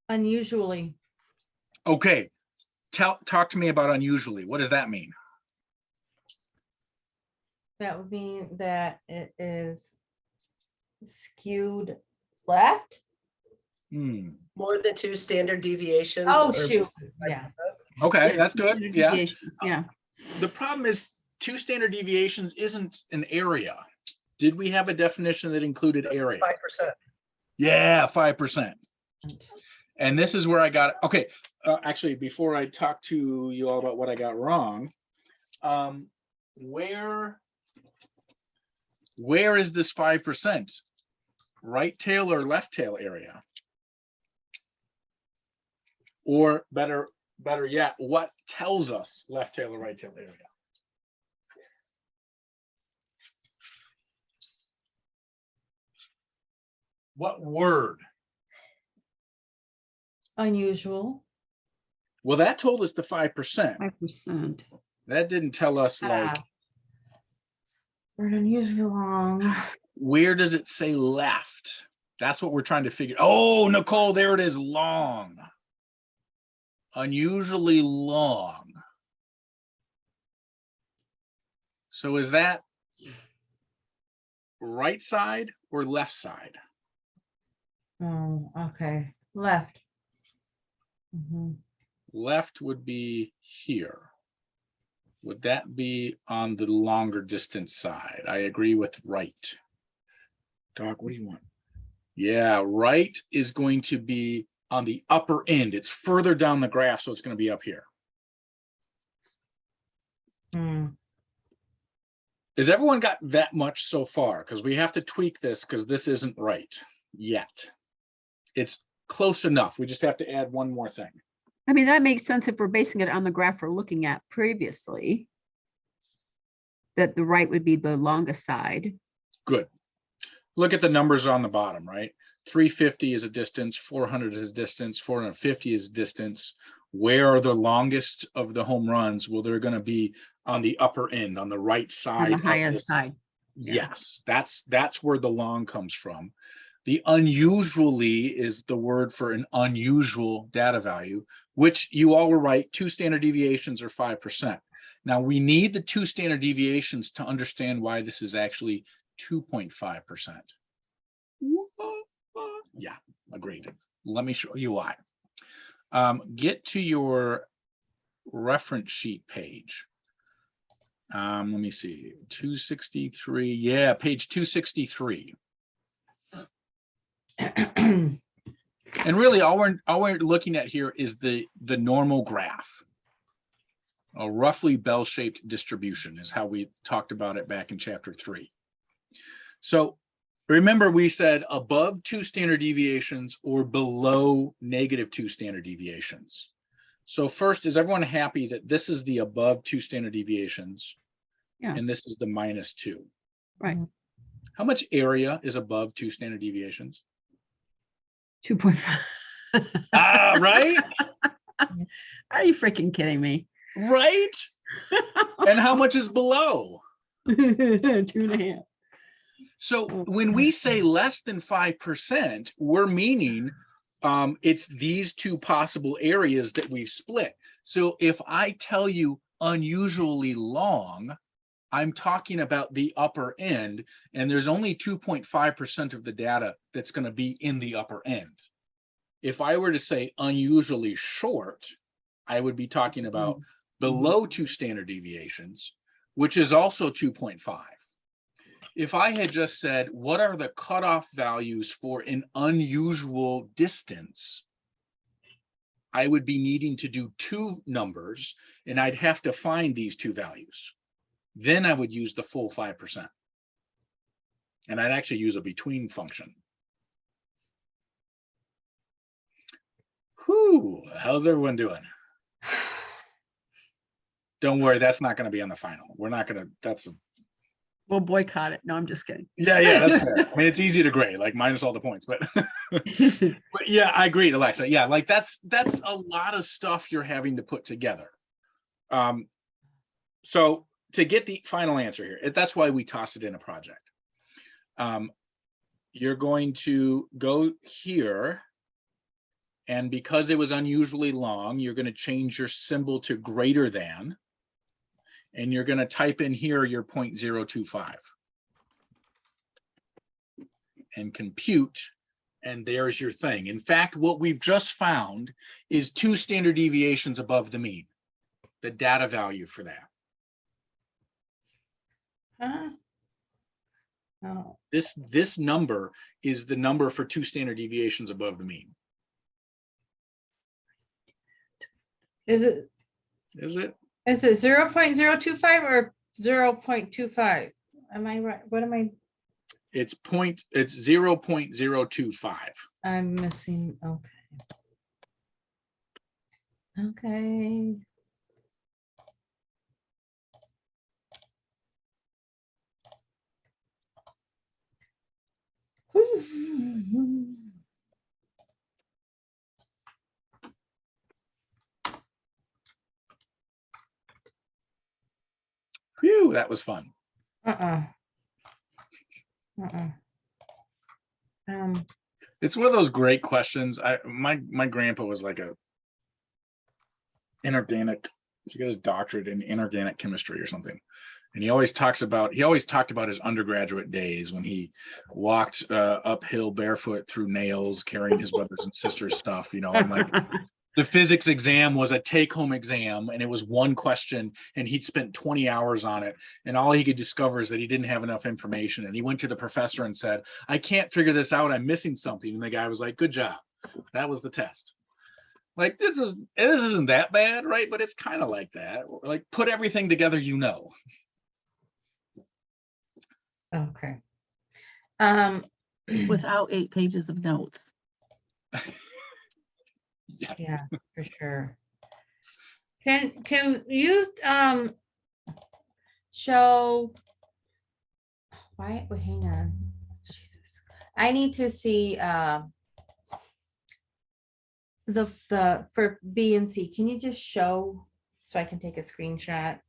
Unusually. Okay, talk to me about unusually. What does that mean? that would mean that it is skewed left. More than 2 standard deviations. Oh, or- shoot, yeah. Okay, Yeah, that's good. standard Yeah. deviation, yeah. The problem is 2 standard deviations isn't an area. Did we have a definition that included area? 5%. Yeah, 5%. And this is where I got, okay, actually, before I talk to you all about what I got wrong, where is this 5%? Right tail or left tail area? Or better yet, what tells us left tail or right tail area? What word? Unusual. Well, that told us the 5%. 5%. That didn't tell us like, We're unusually long. where does it say left? That's what we're trying to figure. Oh, Nicole, there it is, long. Unusually long. So is that right side or left side? Oh, okay, left. Mhm. Left would be here. Would that be on the longer distance side? I agree with right. Doc, what do you want? Yeah, right is going to be on the upper end. It's further down the graph, so it's going to be up here. Hmm. Has everyone got that much so far? Because we have to tweak this because this isn't right yet. It's close enough. We just have to add one more thing. I mean, that makes sense if we're basing it on the graph we're looking at previously. That the right would be the longest side. Good. Look at the numbers on the bottom, right? 350 is a distance, 400 is a distance, 450 is distance. Where are the longest of the home runs? Well, they're going to be on the upper end, on the right side. On the of highest this. side. Yeah. Yes, that's where the long comes from. The unusually is the word for an unusual data value, which you all were right. 2 standard deviations are 5%. Now we need the 2 standard deviations to understand why this is actually 2.5%. Yeah, agreed. Let me show you why. Get to your reference sheet page. Let me see, 263. Yeah, page 263. And really, all we're looking at here is the normal graph. A roughly bell-shaped distribution is how we talked about it back in chapter 3. So remember, we said above 2 standard deviations or below -2 standard deviations. So first, is everyone happy that this is the above 2 standard deviations? Yeah. And this is the -2. Right. How much area is above 2 standard deviations? 2.5. Ah, right? Are you freaking kidding me? Right? And how much is below? 2.5. So when we say less than 5%, we're meaning it's these 2 possible areas that we've split. So if I tell you unusually long, I'm talking about the upper end, and there's only 2.5% of the data that's going to be in the upper end. If I were to say unusually short, I would be talking about below 2 standard deviations, which is also 2.5. If I had just said, what are the cutoff values for an unusual distance? I would be needing to do 2 numbers, and I'd have to find these 2 values. Then I would use the full 5%. And I'd actually use a between function. Whew, how's everyone doing? Don't worry, that's not going to be on the final. We're not going to, We'll boycott it. No, I'm just kidding. yeah, that's fair. I mean, it's easy to grade, like minus all the points, but, but yeah, I agreed, Alexa. Yeah, like that's a lot of stuff you're having to put together. So to get the final answer here, that's why we tossed it in a project. You're going to go here, and because it was unusually long, you're going to change your symbol to greater than. and you're going to type in here your 0.025 and compute, and there's your thing. In fact, what we've just found is 2 standard deviations above the mean, the data value for that. Huh? Oh, This number is the number for 2 standard deviations above the mean. is it Is it? 0.025 or 0.25? Am I right? What am I? It's 0.025. I'm missing. Okay. Okay. Phew, that was fun. Uh-uh. It's one of those great questions. My grandpa was like a inorganic, he got his doctorate in inorganic chemistry or something. And he always talked about his undergraduate days when he walked uphill barefoot through nails, carrying his brothers and sisters' stuff, you know, and like the physics exam was a take-home exam, and it was one question, and he'd spent 20 hours on it, and all he could discover is that he didn't have enough information. And he went to the professor and said, "I can't figure this out. I'm missing something." And the guy was like, "Good job. That was the test." Like, this isn't that bad, right? But it's kind of like that. Like, put everything together, you know. Okay. Without 8 pages of notes. Yes. Yeah, for sure. Can you show why? Wait, hang on. Jesus, I need to see the for B and C. Can you just show so I can take a screenshot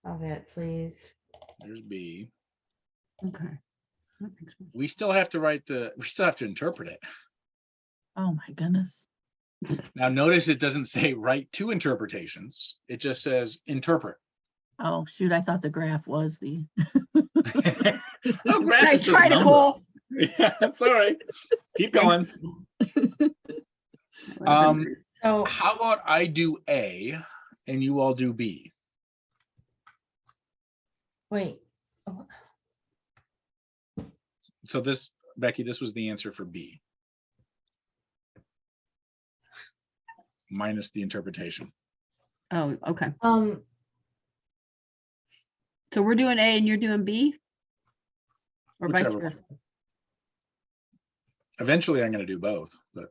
of it, please? There's B. Okay. That makes sense. We still have to interpret it. Oh my goodness. Now notice it doesn't say write 2 interpretations. It just says interpret. Oh, shoot, I thought the graph was the. Oh, graph Nice is just try, number. Nicole. Yeah, that's all right. Keep going. So How about I do A and you all do B? wait. Oh, So this, Becky, this was the answer for B. Minus the interpretation. Oh, okay. Um, So we're doing A and you're doing B? Or vice Whichever one. versa? Eventually, I'm going to do both, but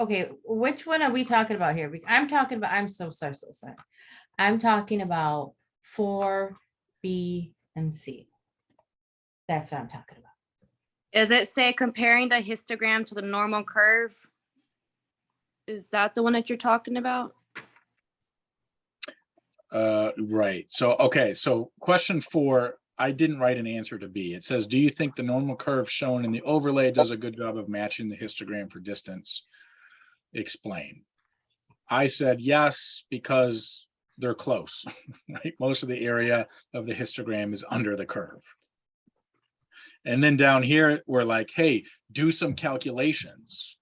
okay, which one are we talking about here? I'm so sorry. I'm talking about 4, B, and C. That's what I'm talking about. Does it say comparing the histogram to the normal curve? Is that the one that you're talking about? right. So, okay. So question 4, I didn't write an answer to B. It says, do you think the normal curve shown in the overlay does a good job of matching the histogram for distance? Explain. I said yes, because they're close, right? Most of the area of the histogram is under the curve. And then down here, we're like, hey, do some calculations.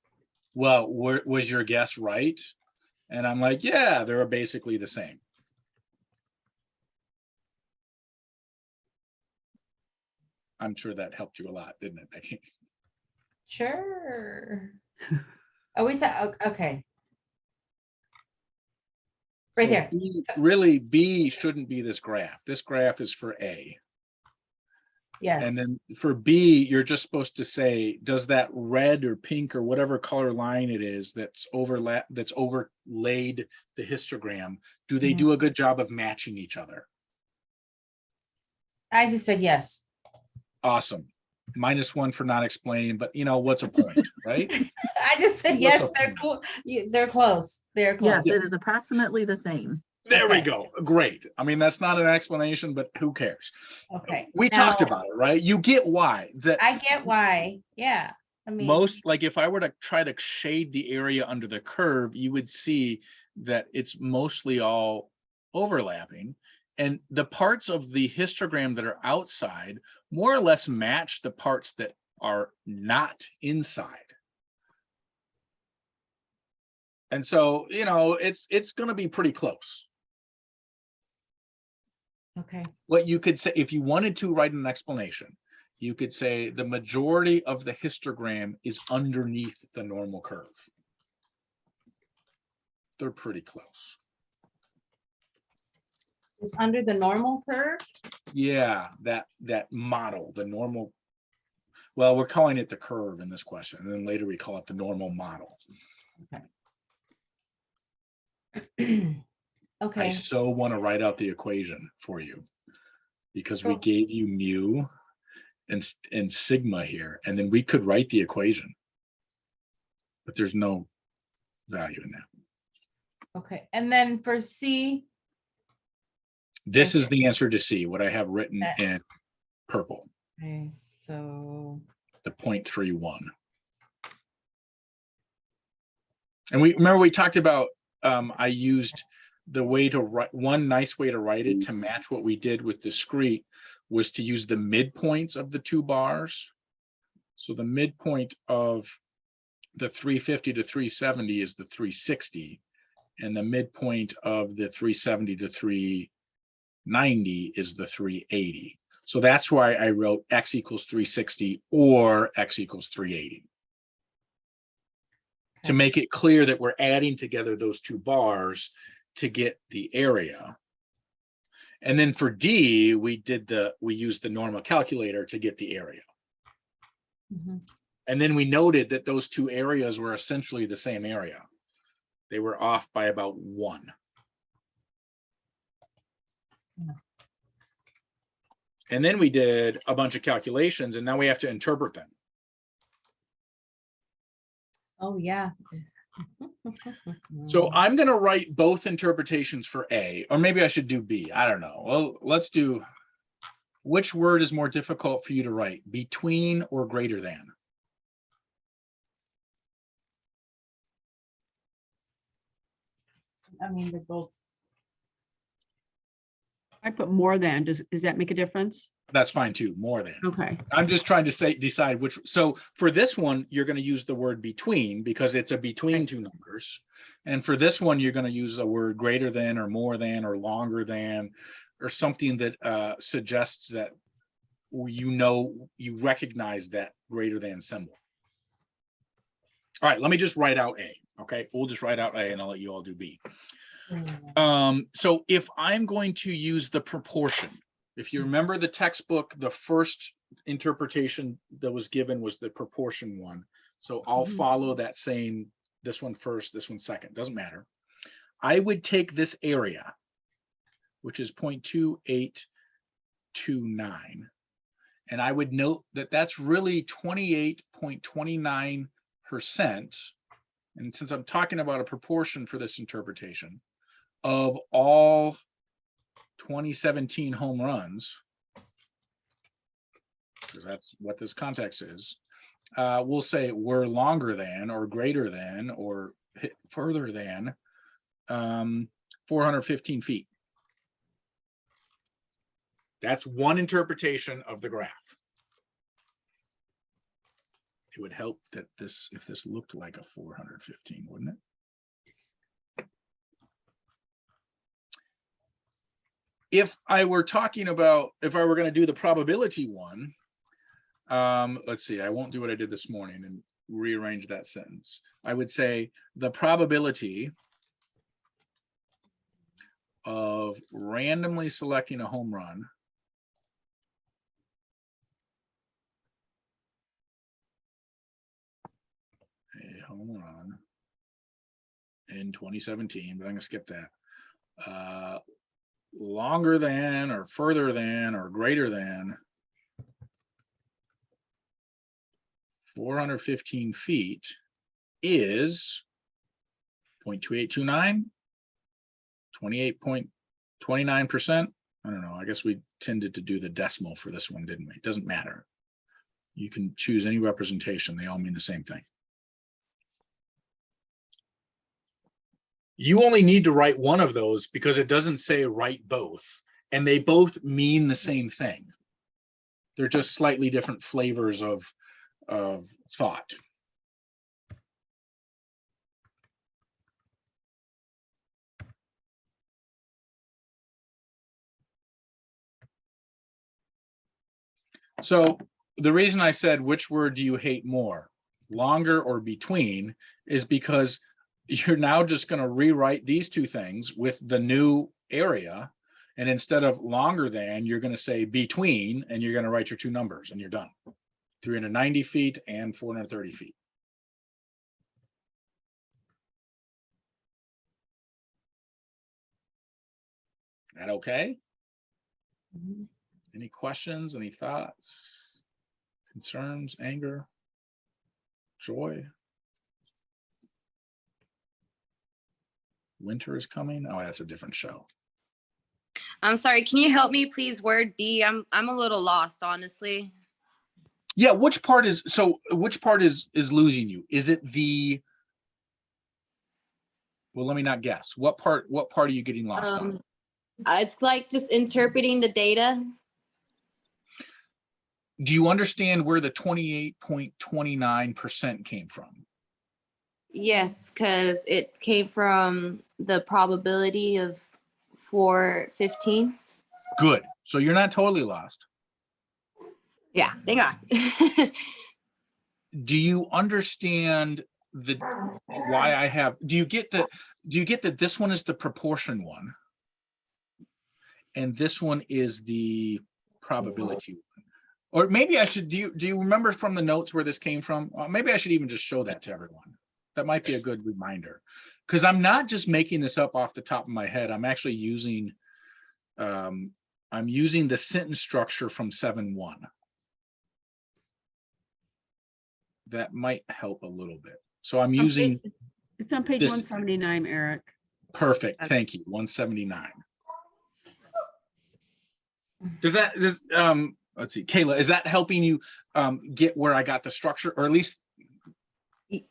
Well, was your guess right? And I'm like, yeah, they're basically the same. I'm sure that helped you a lot, didn't it, Becky? Sure. Okay. Right So there. really, B shouldn't be this graph. This graph is for A. Yes. And then for B, you're just supposed to say, does that red or pink or whatever color line it is that's overlaid the histogram, do they do a good job of matching each other? I just said yes. Awesome. -1 for not explaining, but you know, what's a point, right? I just said What's yes, a they're point? cool. They're close. They're close. Yes, it is approximately the same. There we Okay. go. Great. I mean, that's not an explanation, but who cares? Okay. We Now, talked about it, right? You get why that I get why. Yeah. I mean, most, like if I were to try to shade the area under the curve, you would see that it's mostly all overlapping, and the parts of the histogram that are outside more or less match the parts that are not inside. And so, you know, it's going to be pretty close. Okay. What you could say, if you wanted to write an explanation, you could say the majority of the histogram is underneath the normal curve. They're pretty close. It's under the normal curve? Yeah, that model, the normal. Well, we're calling it the curve in this question, and then later we call it the normal model. I Okay. so want to write out the equation for you because we Cool. gave you mu and sigma here, and then we could write the equation, but there's no value in that. Okay. And then for C, This is Okay. the answer to C, what I have written That- in purple, okay, so the 0.31. And we remember we talked about, I used the way to write, one nice way to write it to match what we did with discrete was to use the midpoints of the two bars. So the midpoint of the 350 to 370 is the 360, and the midpoint of the 370 to 390 is the 380. So that's why I wrote x equals 360 or x equals 380. To Okay. make it clear that we're adding together those two bars to get the area. And then for D, we used the normal calculator to get the area. mhm. And then we noted that those two areas were essentially the same area. They were off by about 1. Yeah. And then we did a bunch of calculations, and now we have to interpret them. Oh, yeah. So I'm going to write both interpretations for A, or maybe I should do B. I don't know. Well, let's do, which word is more difficult for you to write, between or greater than? I mean, they're both, I put more than, does that make a difference? That's fine too, more than. Okay, I'm just trying to decide which. So for this one, you're going to use the word between because it's a between two numbers. And for this one, you're going to use a word greater than or more than or longer than or something that suggests that you recognize that greater than symbol. All right, let me just write out A. Okay, we'll just write out A and I'll let you all do B. So if I'm going to use the proportion, if you remember the textbook, the first interpretation that was given was the proportion one. So I'll follow that same, this one first, this one second, doesn't matter. I would take this area, which is 0.2829, and I would note that that's really 28.29%. And since I'm talking about a proportion for this interpretation, of all 2017 home runs, because that's what this context is, we'll say we're longer than or greater than or hit further than 415 feet. That's one interpretation of the graph. It would help that this, if this looked like a 415, wouldn't it? If I were talking about, if I were going to do the probability one, let's see, I won't do what I did this morning and rearrange that sentence. I would say the probability of randomly selecting a home run in 2017, but I'm going to skip that. Longer than or further than or greater than 415 feet is 0.2829, 28.29%. I don't know. I guess we tended to do the decimal for this one, didn't we? It doesn't matter. You can choose any representation. They all mean the same thing. You only need to write one of those because it doesn't say write both, and they both mean the same thing. They're just slightly different flavors of thought. So the reason I said, which word do you hate more, longer or between, is because you're now just going to rewrite these two things with the new area. And instead of longer than, you're going to say between, and you're going to write your two numbers and you're done. 390 feet and 430 feet. That okay? Any questions, any thoughts, concerns, anger, joy? Winter is coming. Oh, that's a different show. I'm sorry, can you help me please? Word B, I'm a little lost, honestly. Yeah, which part is losing you? Is it the, well, let me not guess. What part are you getting lost on? It's like just interpreting the data. Do you understand where the 28.29% came from? Yes, because it came from the probability of 415. Good. So you're not totally lost. Yeah, thank God. Do you understand why I have, do you get that this one is the proportion one and this one is the probability one? Or maybe I should, do you remember from the notes where this came from? Maybe I should even just show that to everyone. That might be a good reminder, because I'm not just making this up off the top of my head. I'm actually using I'm using the sentence structure from 7.1. That might help a little bit. So I'm using, It's on page this- 179, Eric. perfect, thank you, 179. Does that, let's see, Kayla, is that helping you get where I got the structure, or at least?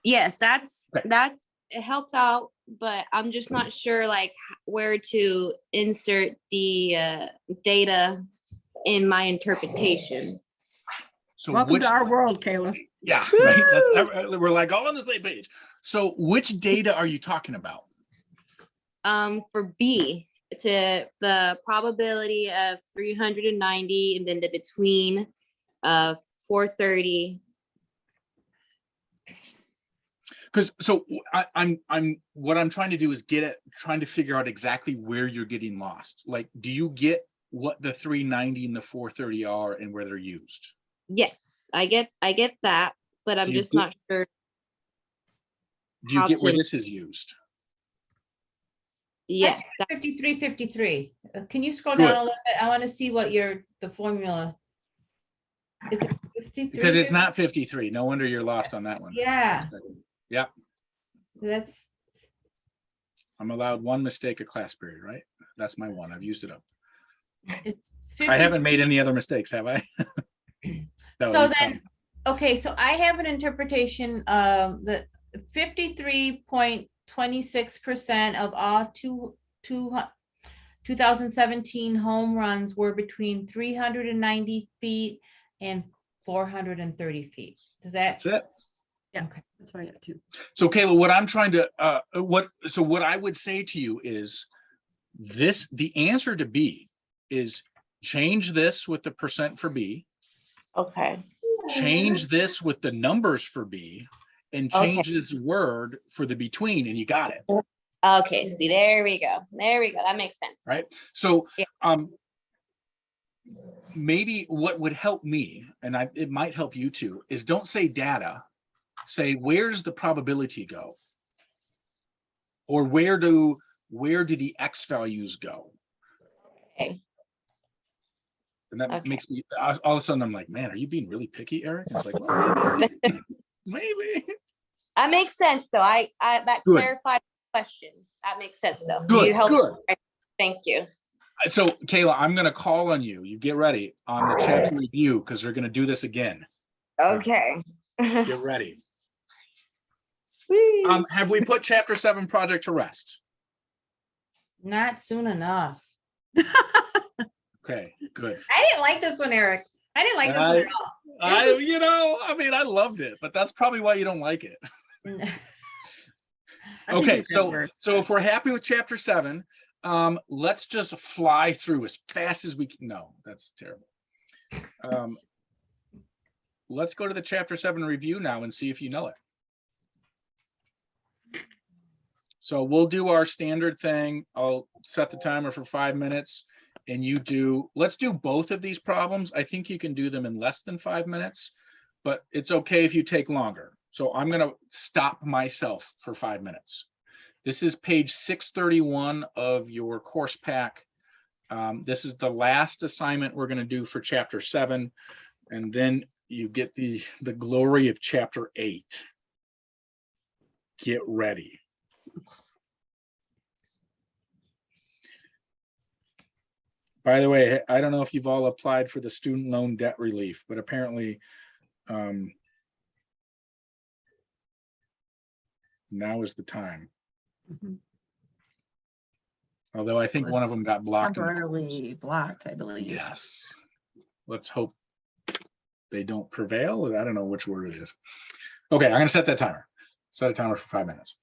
Yes, that's Okay. it helps out, but I'm just not sure like where to insert the data in my interpretation. So Welcome which, to our world, Kayla. yeah, right. We're like all on the same page. So which data are you talking about? For B, to the probability of 390 and then the between of 430. Because so I'm what I'm trying to do is trying to figure out exactly where you're getting lost. Like, do you get what the 390 and the 430 are and where they're used? Yes, I get that, but I'm Do you just get- not sure. Do you How get where to- this is used? Yes, 53. Can you scroll Good. down a little bit? I want to see what the formula. Is it 53? Because it's not 53. No wonder you're lost on that one. Yeah, Yeah, that's, I'm allowed one mistake a class period, right? That's my one. I've used it up. it's I 50. haven't made any other mistakes, have I? No, So you then, haven't. okay, so I have an interpretation of the 53.26% of all 2017 home runs were between 390 feet and 430 feet. Does that? That's it. Yeah, Okay. that's why I got two. So Kayla, what I'm trying to, what I would say to you is the answer to B is change this with the percent for B, okay. change this with the numbers for B, and change this word for the between, and you got it, Okay, see, there we go. That makes sense. right? So, Yeah. maybe what would help me, and it might help you too, is don't say data, say where's the probability go? Or where do the X values go? Okay. And that Okay. makes me, all of a sudden I'm like, man, are you being really picky, Eric? And it's like, well, maybe. Maybe. That makes sense though. I that Good. clarified the question. That makes sense though. Good, You helped. good. Thank you. So Kayla, I'm gonna call on you. You get ready on the chapter review, because they're gonna do this again. Okay. Get ready. Whee! Have we put chapter 7 project to rest? Not soon enough. Okay, good. I didn't like this one, Eric. I didn't like this one at all. I mean, I loved it, but that's probably why you don't like it. I think Okay, it so works. if we're happy with chapter 7, let's just fly through as fast as we can. No, that's terrible. Let's go to the chapter 7 review now and see if you know it. So we'll do our standard thing. I'll set the timer for 5 minutes and let's do both of these problems. I think you can do them in less than 5 minutes, but it's okay if you take longer. So I'm gonna stop myself for 5 minutes. This is page 631 of your course pack. This is the last assignment we're gonna do for chapter 7. And then you get the glory of chapter 8. Get ready. By the way, I don't know if you've all applied for the student loan debt relief, but apparently now is the time. Mhm. Although I think Was one of them got blocked. Temporarily blocked, I believe. Yes. Let's hope they don't prevail. I don't know which word it is. Okay, I'm gonna set that timer. Set a timer for 5 minutes.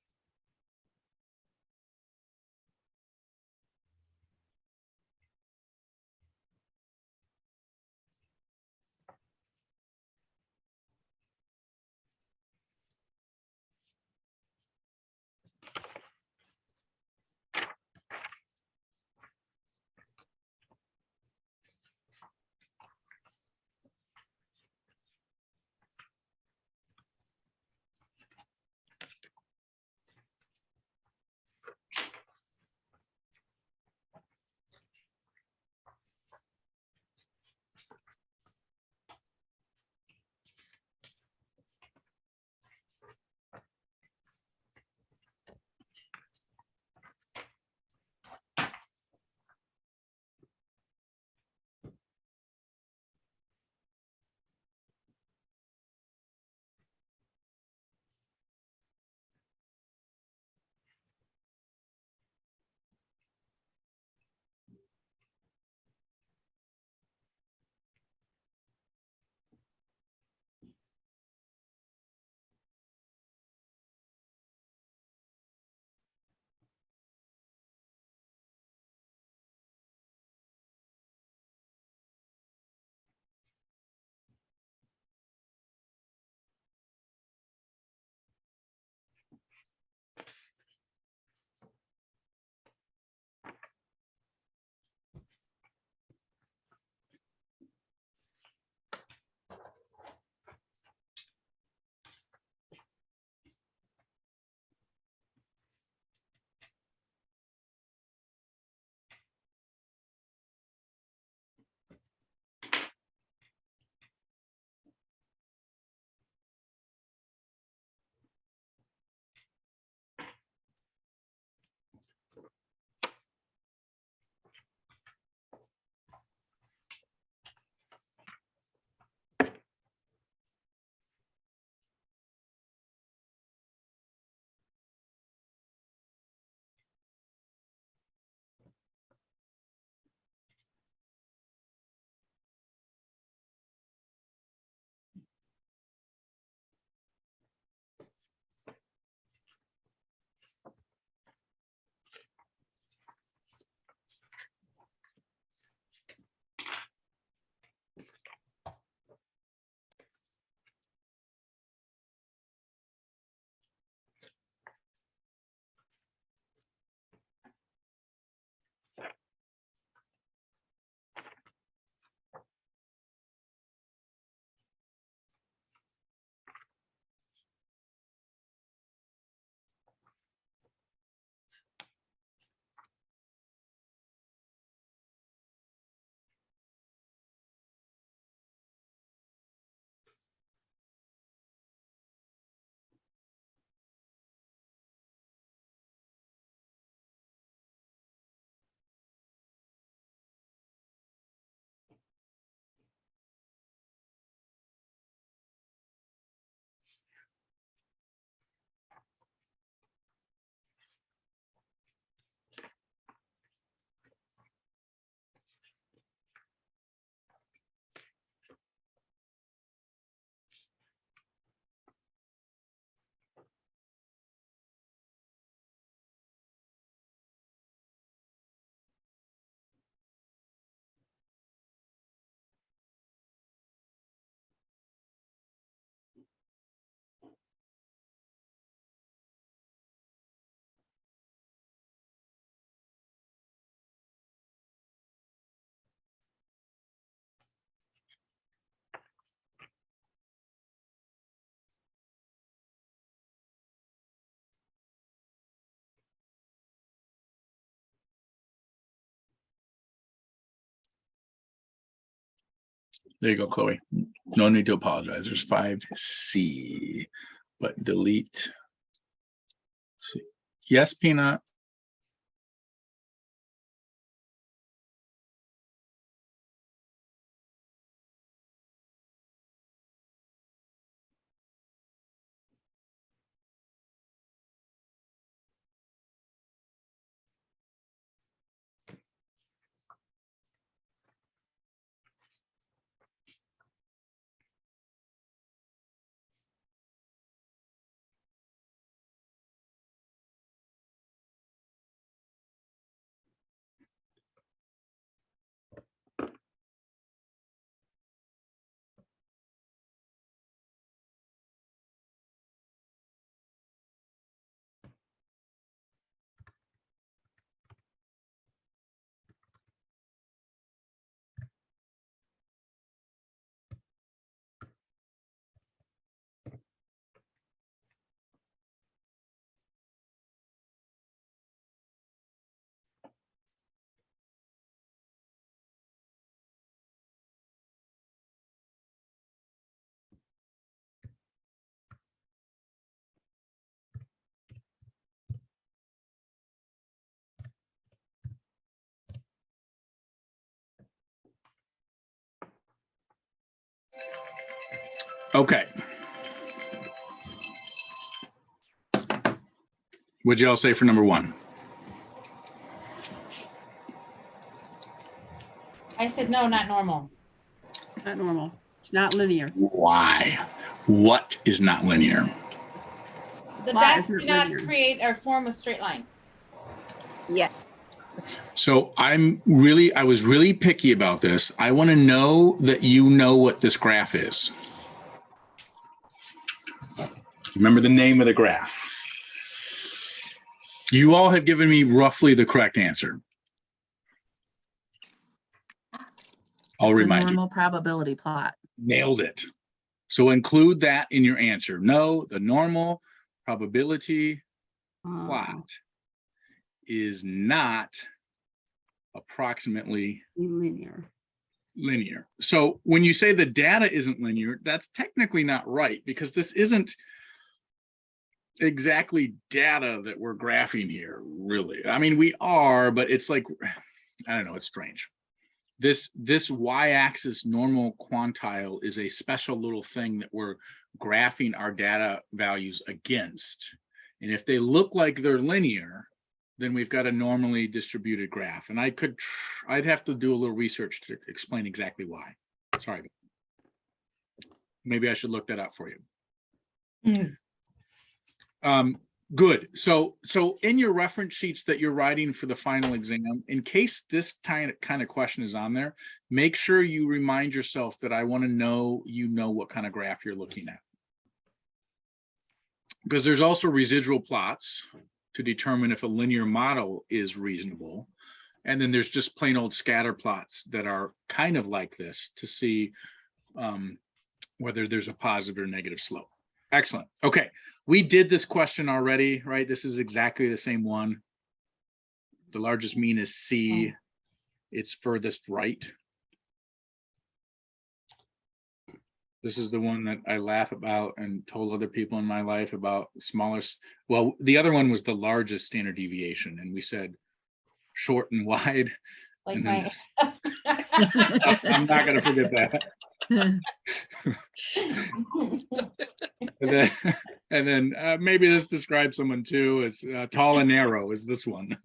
There you go, Chloe. No need to apologize. There's 5C, but delete. C. Yes, Peanut. Okay. What'd y'all say for number 1? I said, no, not normal. Not normal. It's not linear. Why? What is not linear? The Why dots isn't do it not linear? create or form a straight line. Yeah. So I was really picky about this. I want to know that you know what this graph is. Remember the name of the graph. You all have given me roughly the correct answer. I'll It's the remind you. normal probability plot. Nailed it. So include that in your answer. No, the normal probability plot is not approximately Linear. linear. So when you say the data isn't linear, that's technically not right, because this isn't exactly data that we're graphing here, really. I mean, we are, but it's like, I don't know, it's strange. This y-axis normal quantile is a special little thing that we're graphing our data values against. And if they look like they're linear, then we've got a normally distributed graph. And I'd have to do a little research to explain exactly why. Sorry. Maybe I should look that up for you. Good. So in your reference sheets that you're writing for the final exam, in case this kind of question is on there, make sure you remind yourself that I want to know, what kind of graph you're looking at. Because there's also residual plots to determine if a linear model is reasonable. And then there's just plain old scatter plots that are kind of like this to see whether there's a positive or negative slope. Excellent. Okay, we did this question already, right? This is exactly the same one. The largest mean is C. It's furthest right. This is the one that I laugh about and told other people in my life about. Smallest. Well, the other one was the largest standard deviation, and we said short and wide. Like And then my, this. I'm not going to forget that. And then maybe this describes someone too. It's tall and narrow is this one.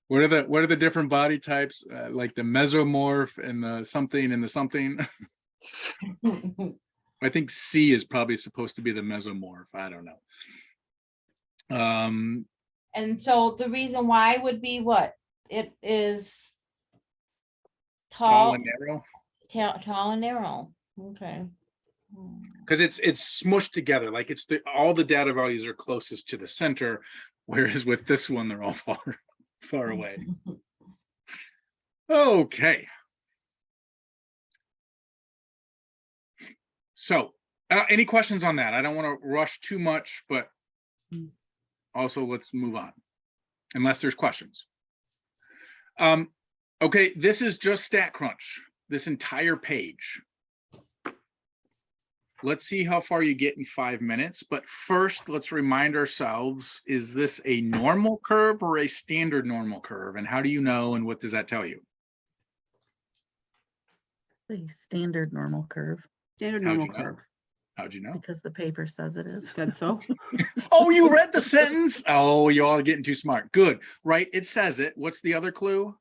What are the different body types, like the mesomorph and the something and the something? I think C is probably supposed to be the mesomorph. I don't know. And so the reason why would be what? It is Tall tall, and narrow. tall and narrow. Okay. Because it's smushed together, like it's all the data values are closest to the center, whereas with this one they're all far away. Okay. So any questions on that? I don't want to rush too much, but also let's move on unless there's questions. Okay, this is just StatCrunch, this entire page. Let's see how far you get in 5 minutes, but first let's remind ourselves, is this a normal curve or a standard normal curve? And how do you know, and what does that tell you? The standard normal curve, Standard How'd normal you know? curve. How'd you know? because the paper says it is. Said so. Oh, you read the sentence? Oh, you all are getting too smart. Good, right? It says it. What's the other clue?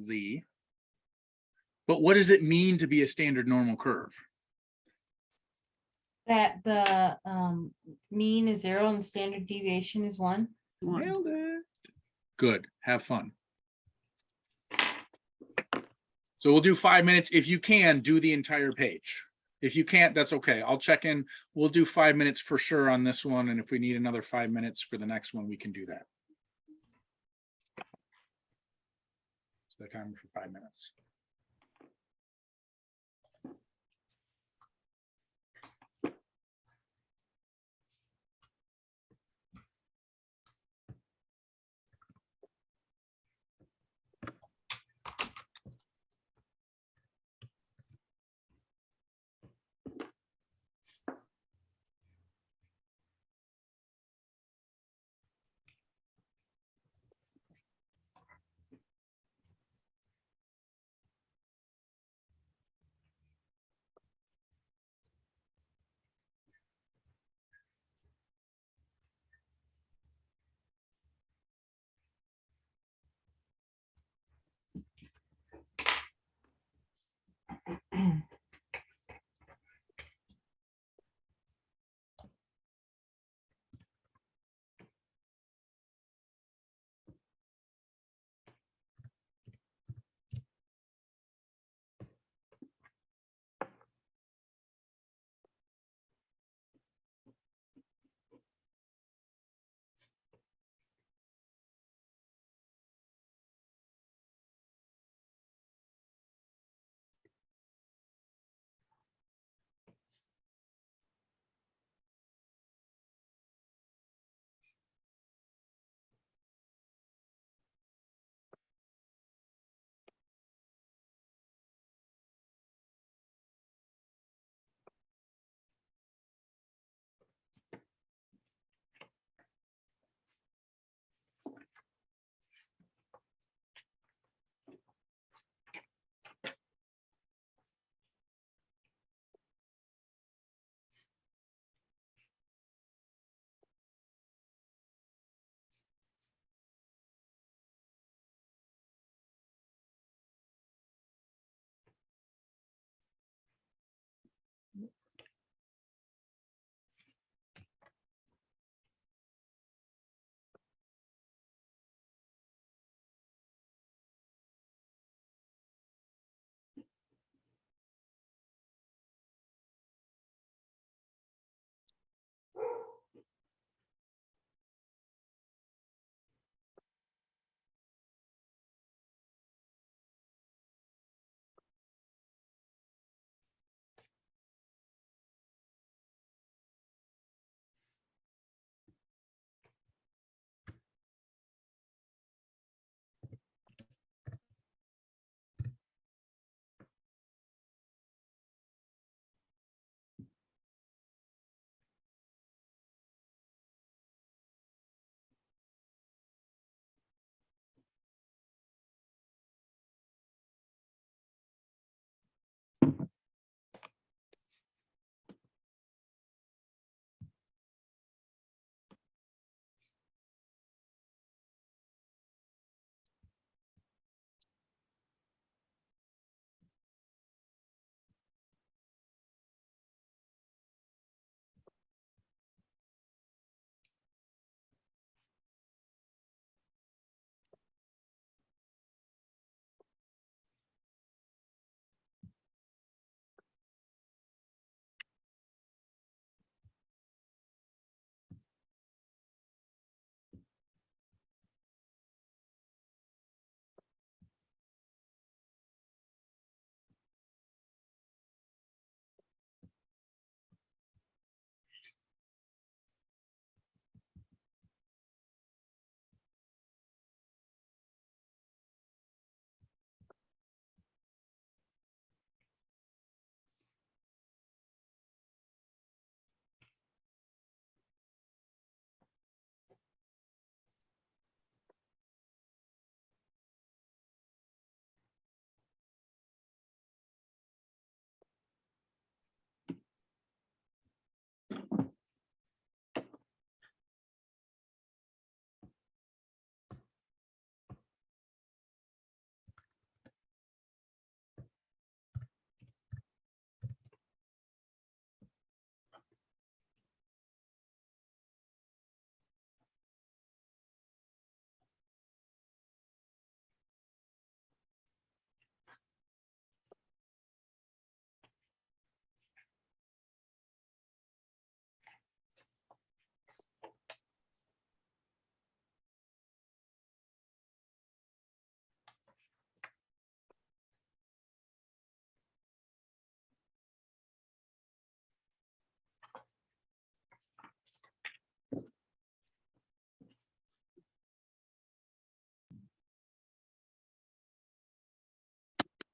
Z. But what does it mean to be a standard normal curve? That the mean is 0 and standard deviation is 1. One. Nailed it. Good, have fun. So we'll do 5 minutes. If you can, do the entire page. If you can't, that's okay. I'll check in. We'll do 5 minutes for sure on this one. And if we need another 5 minutes for the next one, we can do that. So the timer for 5 minutes.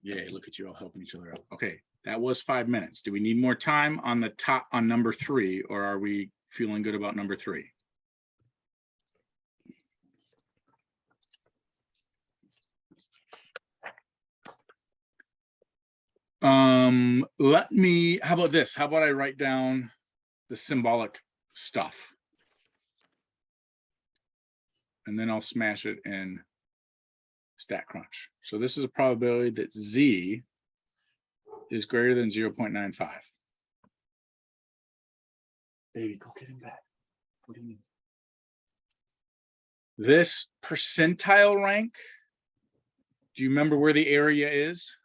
Yay, look at you all helping each other out. Okay, that was 5 minutes. Do we need more time on the top on number 3, or are we feeling good about number 3? How about this? How about I write down the symbolic stuff? And then I'll smash it in StatCrunch. So this is a probability that Z is greater than 0.95. Baby, go get in bed. What do you mean? This percentile rank, do you remember where the area is?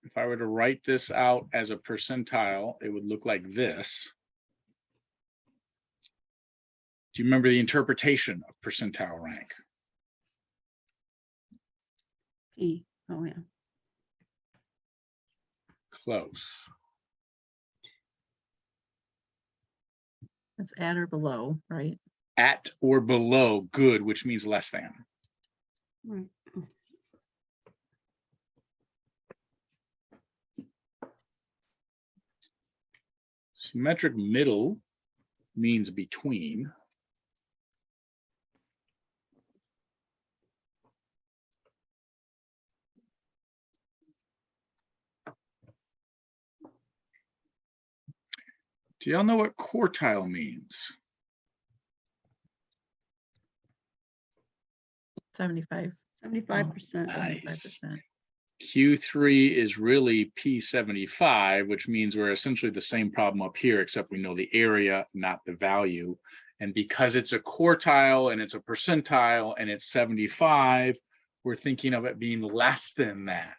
If I were to write this out as a percentile, it would look like this. Do you remember the interpretation of percentile rank? E. Oh, yeah. Close. It's at or below, right? At or below good, which means less than. Right. Symmetric middle means between. Do y'all know what quartile means? 75. 75%. Nice. Q3 is really P75, which means we're essentially the same problem up here, except we know the area, not the value. And because it's a quartile and it's a percentile and it's 75, we're thinking of it being less than that.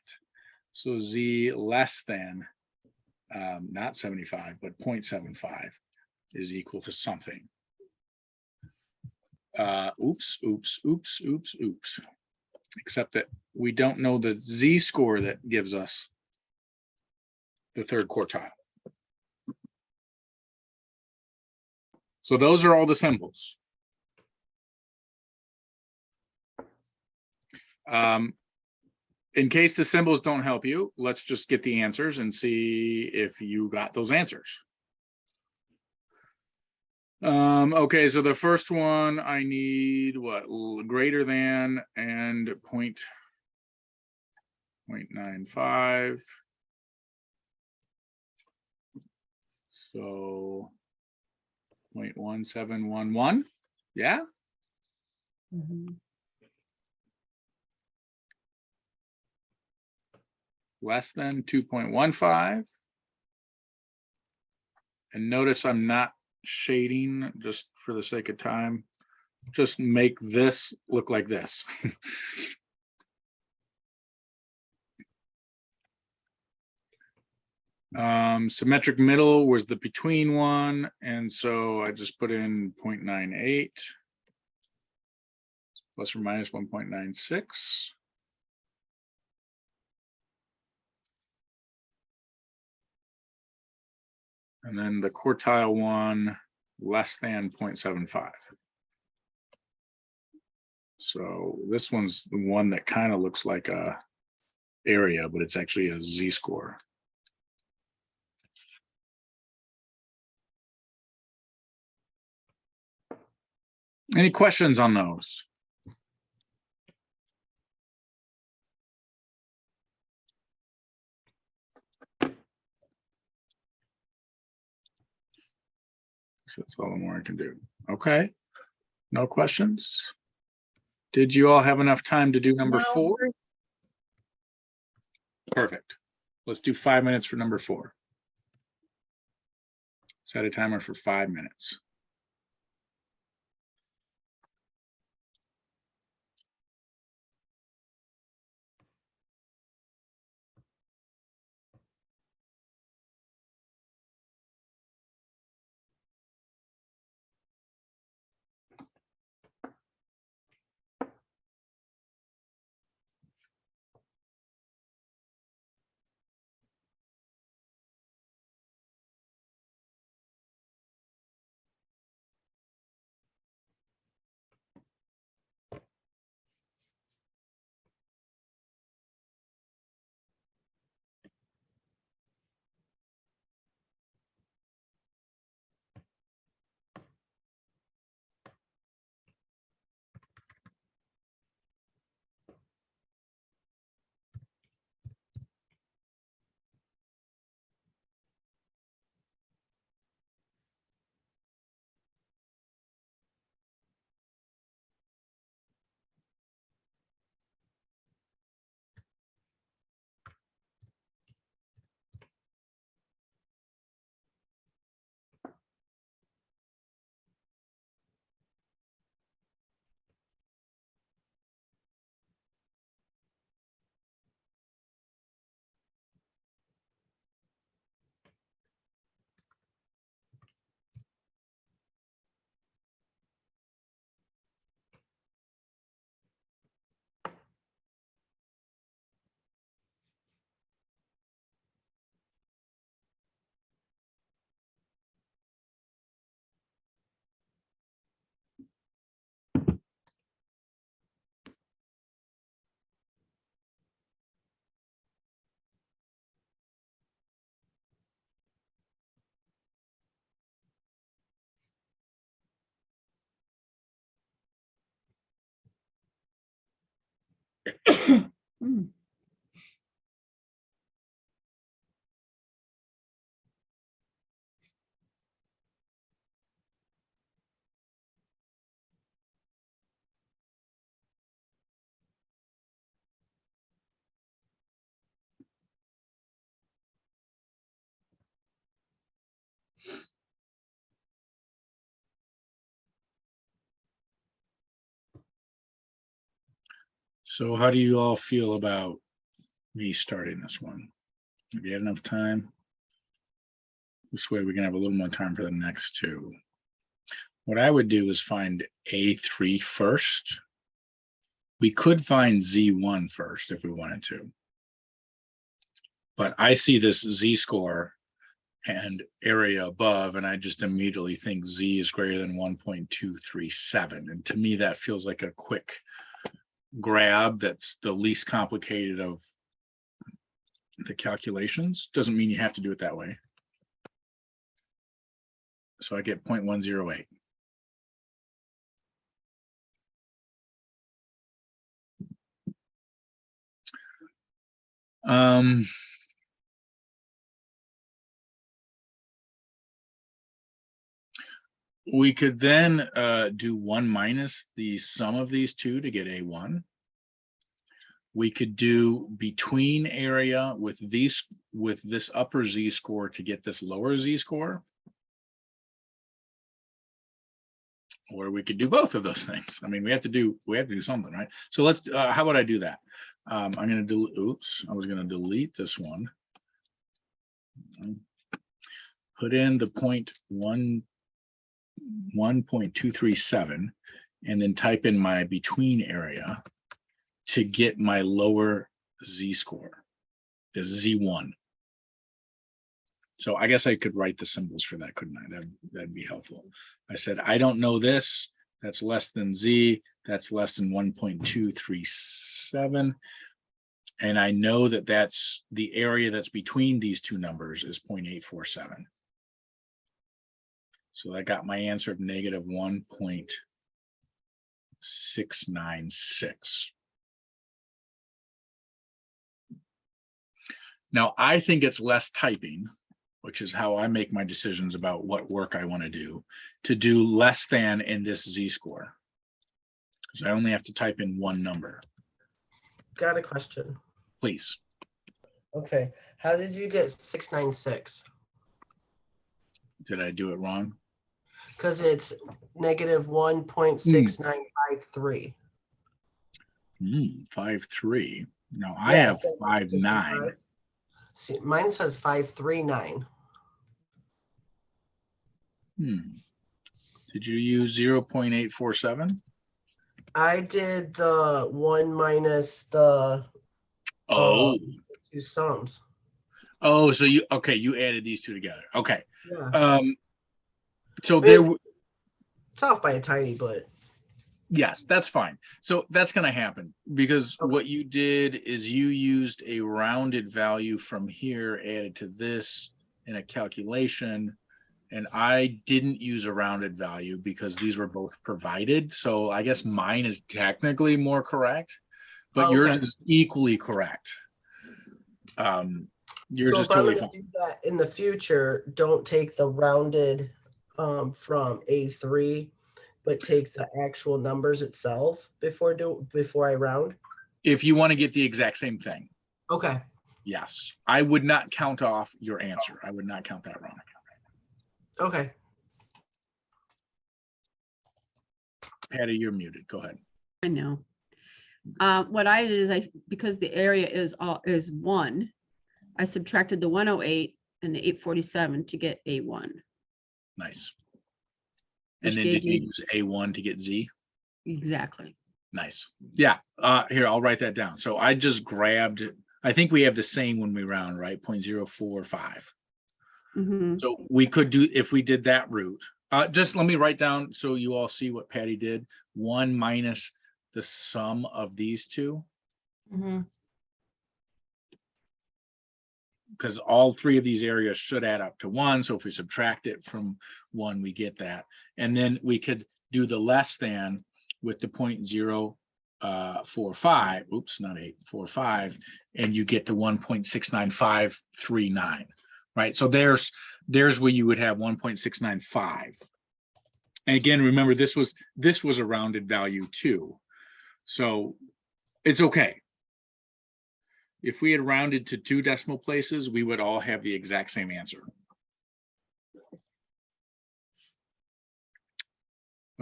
So Z less than, not 75, but 0.75 is equal to something. Oops. Except that we don't know the Z-score that gives us the third quartile. So those are all the symbols. In case the symbols don't help you, let's just get the answers and see if you got those answers. Okay, so the first one I need what? Greater than and 0.95. So 0.1711. Yeah. Mhm. Less than 2.15. And notice I'm not shading just for the sake of time. Just make this look like this. Symmetric middle was the between one, and so I just put in 0.98 plus or minus 1.96. And then the quartile one less than 0.75. So this one's the one that kind of looks like a area, but it's actually a Z-score. Any questions on those? So that's all the more I can do. Okay, no questions. Did you all have enough time to do number 4? Perfect. Let's do 5 minutes for number 4. Set a timer for 5 minutes. So how do you all feel about me starting this one? Have you had enough time? This way we can have a little more time for the next two. What I would do is find A3 first. We could find Z1 first if we wanted to. But I see this Z-score and area above, and I just immediately think Z is greater than 1.237. And to me, that feels like a quick grab that's the least complicated of the calculations. Doesn't mean you have to do it that way. So I get 0.108. We could then do 1 minus the sum of these two to get A1. We could do between area with these, with this upper Z score to get this lower Z score. Or we could do both of those things. I mean, we have to do something, right? So let's, how about I do that? I'm going to oops, I was going to delete this one. Put in the 1.237 and then type in my between area to get my lower Z score, this Z1. So I guess I could write the symbols for that, couldn't I? That'd be helpful. I said, I don't know this, that's less than Z, that's less than 1.237. And I know that that's the area that's between these two numbers is 0.847. So I got my answer of negative 1.696. Now I think it's less typing, which is how I make my decisions about what work I want to do less than in this Z-score. Because I only have to type in one number. Got a question. Please. Okay, how did you get 696? Did I do it wrong? Because it's negative 1.6953. 5.3. No, I Yeah, have so 5.9. See, mine says 539. Did you use 0.847? I did the 1 minus the Oh, two sums. oh, so you added these two together. Okay. Yeah. So I mean, there, it's off by a tiny, but yes, that's fine. So that's going to happen because Okay. what you did is you used a rounded value from here added to this in a calculation. And I didn't use a rounded value because these were both provided. So I guess mine is technically more correct, but yours is equally correct. Yours so is if I'm totally going fine. to do that in the future, don't take the rounded from A3, but take the actual numbers itself before I round. If you want to get the exact same thing, Okay. yes, I would not count off your answer. I would not count that wrong. Okay. Patty, you're muted. Go ahead. I know. What I did is because the area is 1, I subtracted the 108 and the 847 to get A1. Nice. Which And then did gave you me- use A1 to get Z? Exactly. Nice. Yeah. Here, I'll write that down. So I just grabbed, I think we have the same when we round, right? 0.045. Mhm. So we could do, if we did that route, just let me write down so you all see what Patty did. 1 minus the sum of these two, Mhm. because all three of these areas should add up to 1. So if we subtract it from 1, we get that. And then we could do the less than with the 0.045, oops, not 845, and you get the 1.69539, right? So there's where you would have 1.695. And again, remember, this was a rounded value too. So it's okay. If we had rounded to 2 decimal places, we would all have the exact same answer.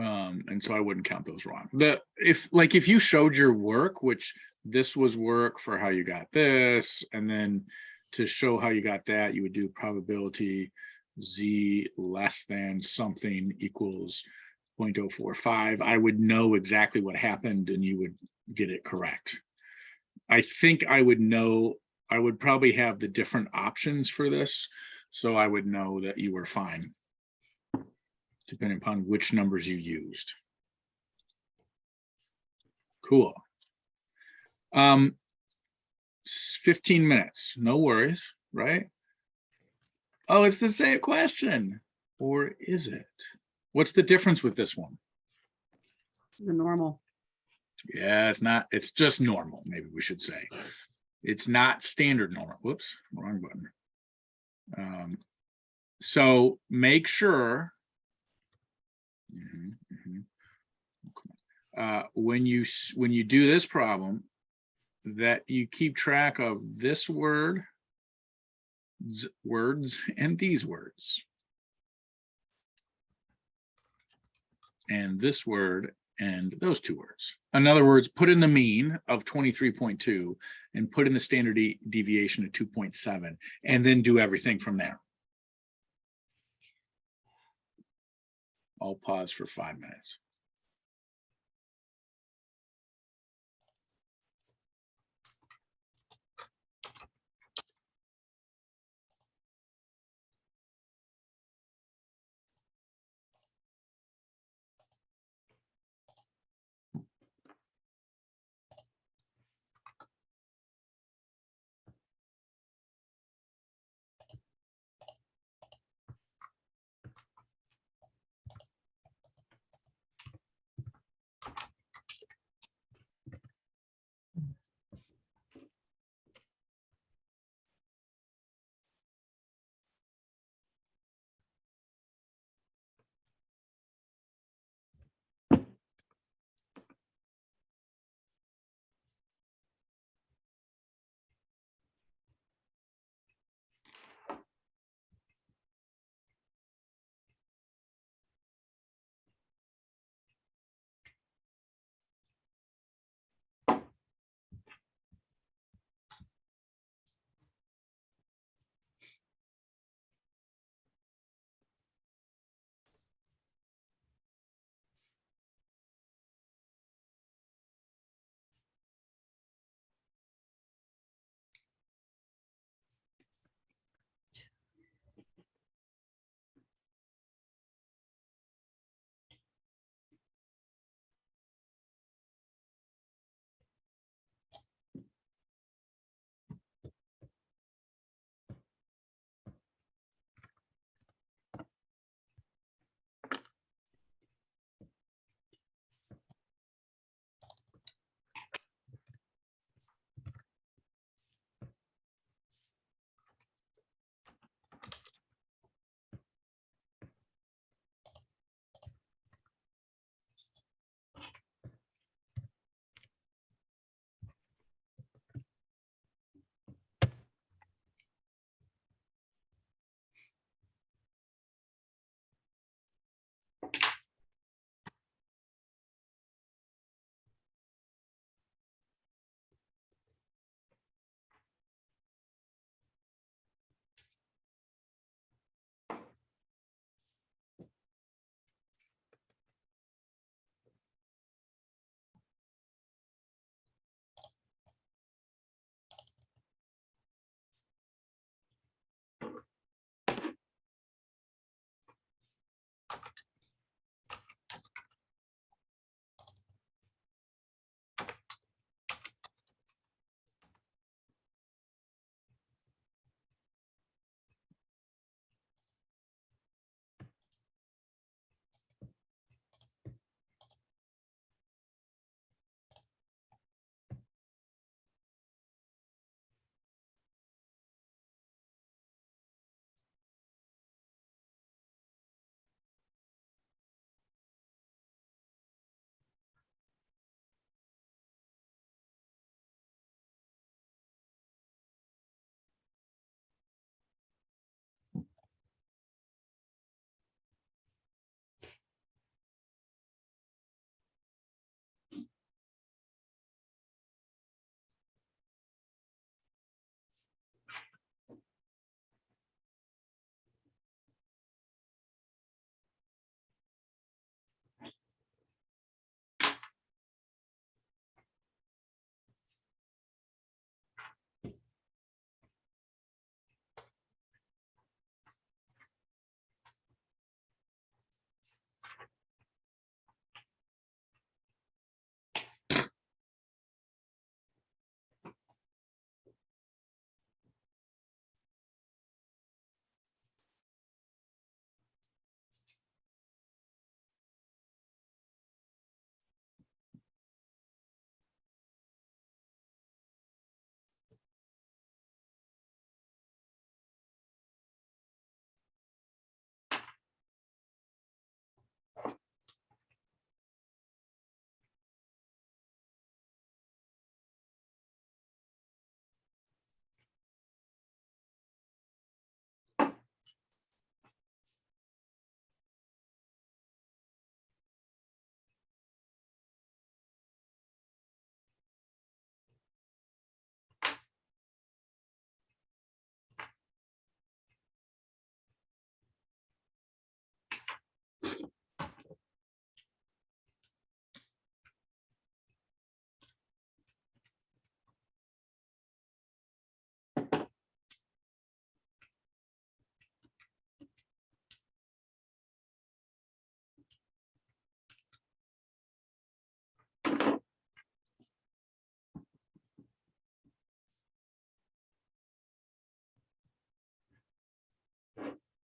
And so I wouldn't count those wrong. If you showed your work, which this was work for how you got this, and then to show how you got that, you would do probability z less than something equals 0.045. I would know exactly what happened and you would get it correct. I think I would know, I would probably have the different options for this, so I would know that you were fine, depending upon which numbers you used. Cool. 15 minutes, no worries, right? Oh, it's the same question, or is it? What's the difference with this one? This is a normal. Yeah, it's not, it's just normal, maybe we should say. It's not standard normal. Whoops, wrong button. So make sure when you do this problem that you keep track of this word, words, and these words, and this word and those two words. In other words, put in the mean of 23.2 and put in the standard deviation of 2.7, and then do everything from there. I'll pause for 5 minutes.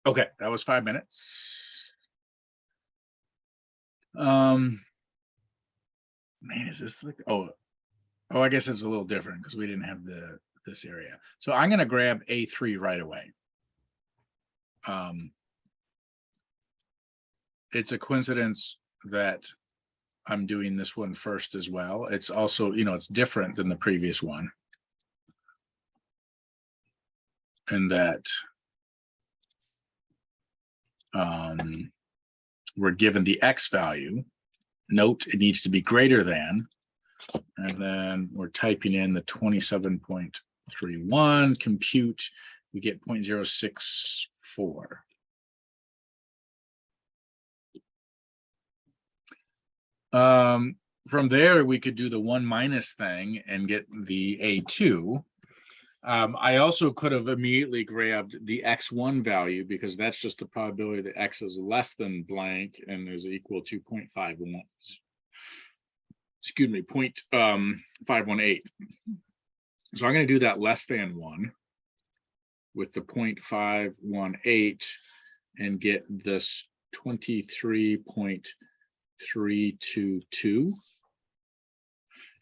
Okay, that was 5 minutes. Man, is this like, oh, I guess it's a little different because we didn't have this area. So I'm gonna grab A3 right away. It's a coincidence that I'm doing this one first as well. It's also, it's different than the previous one. And that we're given the X value. Note it needs to be greater than, and then we're typing in the 27.31, compute, we get 0.064. From there, we could do the 1 minus thing and get the A2. I also could have immediately grabbed the X1 value because that's just the probability that X is less than blank and is equal to 0.51. Excuse me, 0.518. So I'm going to do that less than 1 with the 0.518 and get this 23.322.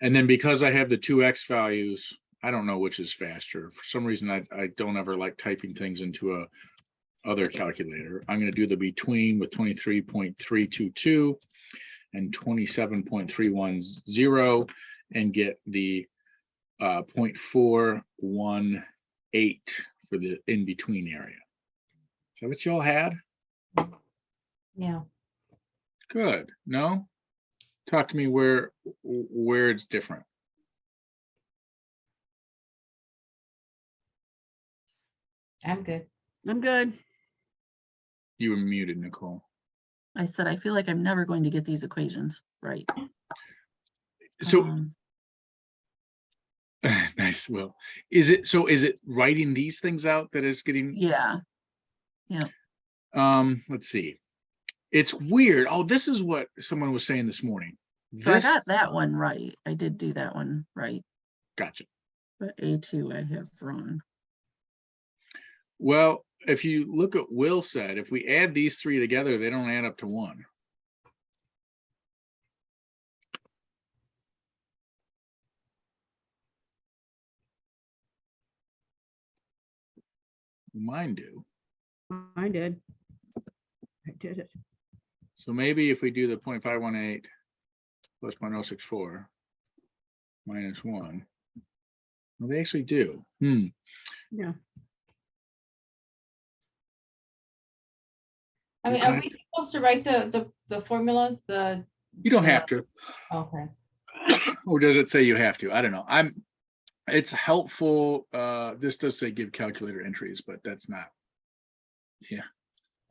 And then because I have the two X values, I don't know which is faster. For some reason, I don't ever like typing things into a other calculator. I'm going to do the between with 23.322 and 27.310 and get the 0.418 for the in-between area. Is that what y'all had? Yeah. Good. No? Talk to me where it's different. I'm good. I'm good. You were muted, Nicole. I said, I feel like I'm never going to get these equations right. So nice. Well, is it writing these things out that is getting? Yeah. Let's see. It's weird. Oh, this is what someone was saying this morning. So I got that one right. I did do that one right. Gotcha. But A2 I have wrong. Well, if you look at Will said, if we add these three together, they don't add up to 1. Mine do. I did. I did it. So maybe if we do the 0.518 plus 0.064 minus 1, well, they actually do. Yeah. I mean, are we supposed to write the formulas? You don't have to. Okay. Or does it say you have to? I don't know. It's helpful. This does say give calculator entries, but that's not. Yeah.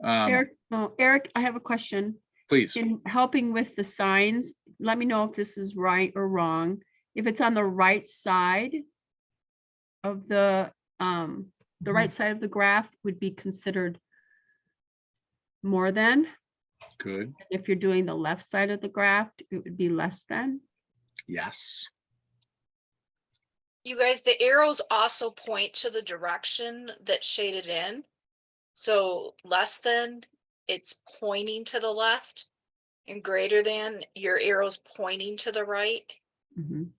Eric, I have a question. Please. In helping with the signs, let me know if this is right or wrong. If it's on the right side of the right side of the graph would be considered more than. Good. If you're doing the left side of the graph, it would be less than. Yes. You guys, the arrows also point to the direction that's shaded in. So less than, it's pointing to the left, and greater than, your arrow's pointing to the right. Mhm.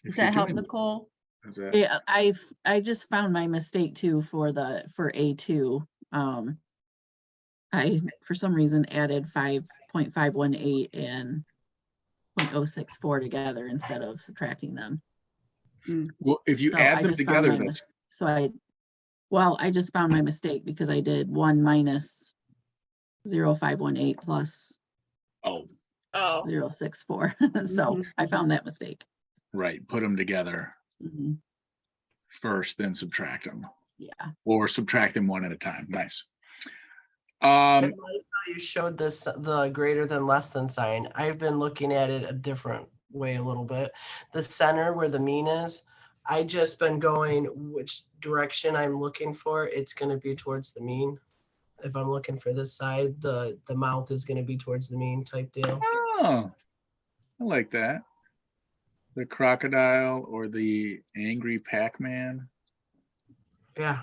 If Does you're that help, doing- Nicole? is that- Yeah, I just found my mistake too for A2. I for some reason added 5.518 and 0.064 together instead of subtracting them. Well, if you So add I them just found together, my that's I just found my mistake because I did 1 minus 0.518 plus Oh, 0.064. So Mhm. I found that mistake. right. Put them together Mhm. first, then subtract them, Yeah. or subtract them one at a time. Nice. I like how you showed this, the greater than less than sign. I've been looking at it a different way a little bit. The center where the mean is, I just been going which direction I'm looking for. It's going to be towards the mean. If I'm looking for this side, the mouth is going to be towards the mean type deal. Oh, I like that. The crocodile or the angry Pac-Man. Yeah.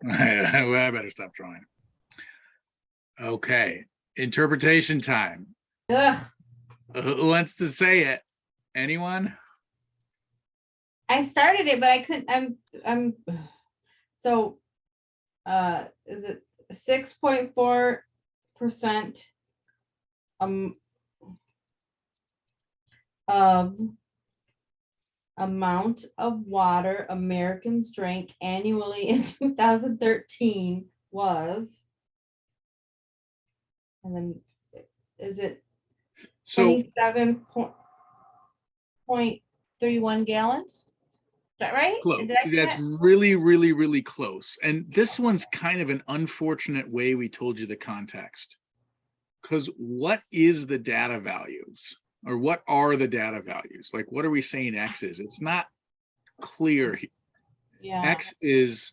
Well, I better stop drawing. Okay, interpretation time. Ugh, Who wants to say it? Anyone? I started it, but I couldn't, I'm, so, is it 6.4% of amount of water Americans drank annually in 2013 was, and then is it So 27.31 gallons? Is that right? close. Did I do That's that? really, really, really close. And this one's kind of an unfortunate way we told you the context. Because what is the data values? Or what are the data values? Like, what are we saying X is? It's not clear. Yeah. X is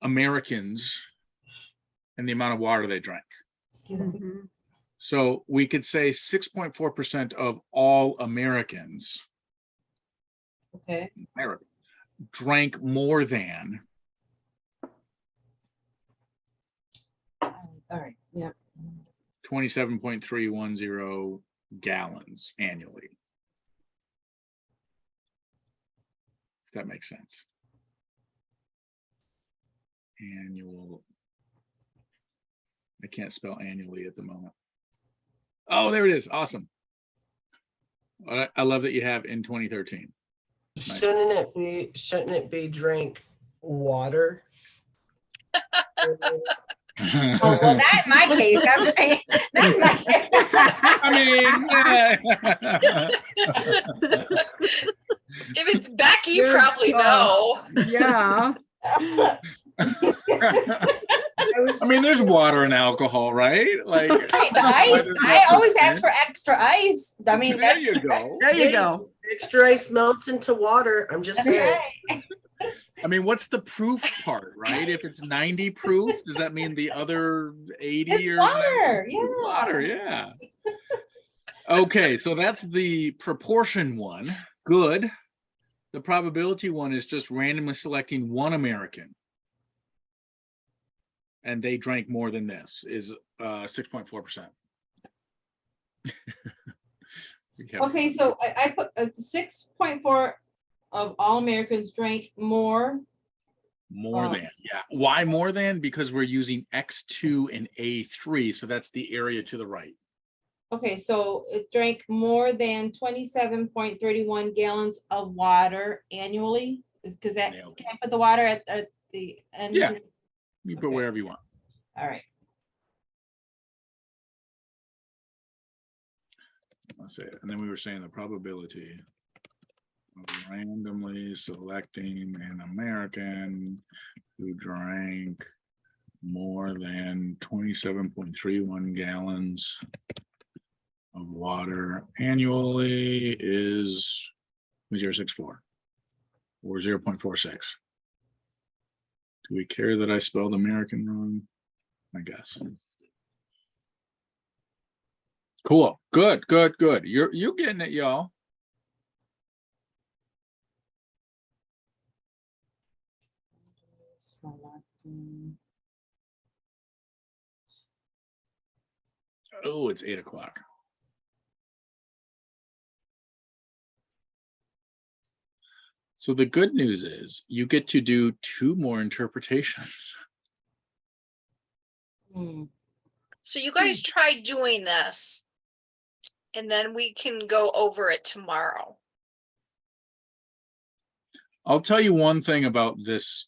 Americans and the amount of water they drank. Excuse me. Mhm. So we could say 6.4% of all Americans Okay. drank more than All right. Yep. 27.310 gallons annually. If that makes sense. Annual. I can't spell annually at the moment. Oh, there it is. Awesome. I love that you have in 2013. Nice. Shouldn't it be drink water? Oh, well, not in my case. I'm saying, not in my case. I mean, If it's Becky, you Good probably know. Yeah. I mean, there's water and alcohol, right? Like, Right, the why ice. does I that always make ask for sense? extra ice. I mean, There that's, you go. There you Hey, go. Extra ice melts into water. I'm just that's saying. right. I mean, what's the proof part, right? If it's 90 proof, does that mean the other 80 It's or water. It's Yeah. water, yeah. Okay, so that's the proportion one. Good. The probability one is just randomly selecting one American. And they drank more than this, is 6.4%. Okay, so I put 6.4 of all Americans drank more. More than, yeah. Why more than? Because we're using X2 and A3, so that's the area to the right. Okay, so it drank more than 27.31 gallons of water annually. Because that, Nailed it. can I put the water at the end? Yeah. You put Okay. wherever you want. All right. Let's say it. And then we were saying the probability of randomly selecting an American who drank more than 27.31 gallons of water annually is 0.064 or 0.46. Do we care that I spelled American wrong? I guess. Cool. Good, good, good. You're getting it, y'all. Oh, it's 8 o'clock. So the good news is you get to do 2 more interpretations. Hmm. So you guys try doing this. And then we can go over it tomorrow. I'll tell you one thing about this,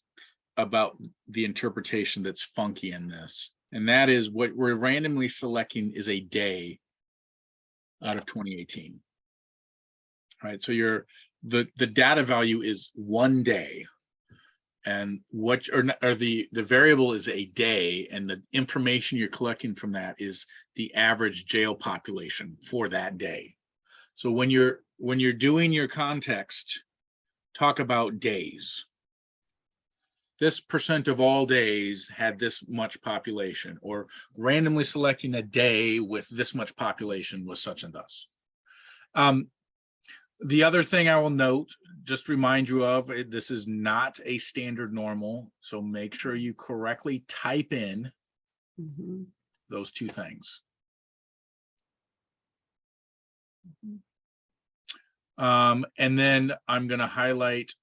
about the interpretation that's funky in this, and that is what we're randomly selecting is a day out of 2018. All right, so the data value is 1 day, and what or the variable is a day, and the information you're collecting from that is the average jail population for that day. So when you're doing your context, talk about days. This percent of all days had this much population, or randomly selecting a day with this much population was such and thus. The other thing I will note, just remind you of, this is not a standard normal, so make sure you correctly type in Mhm. those two things. And then I'm gonna highlight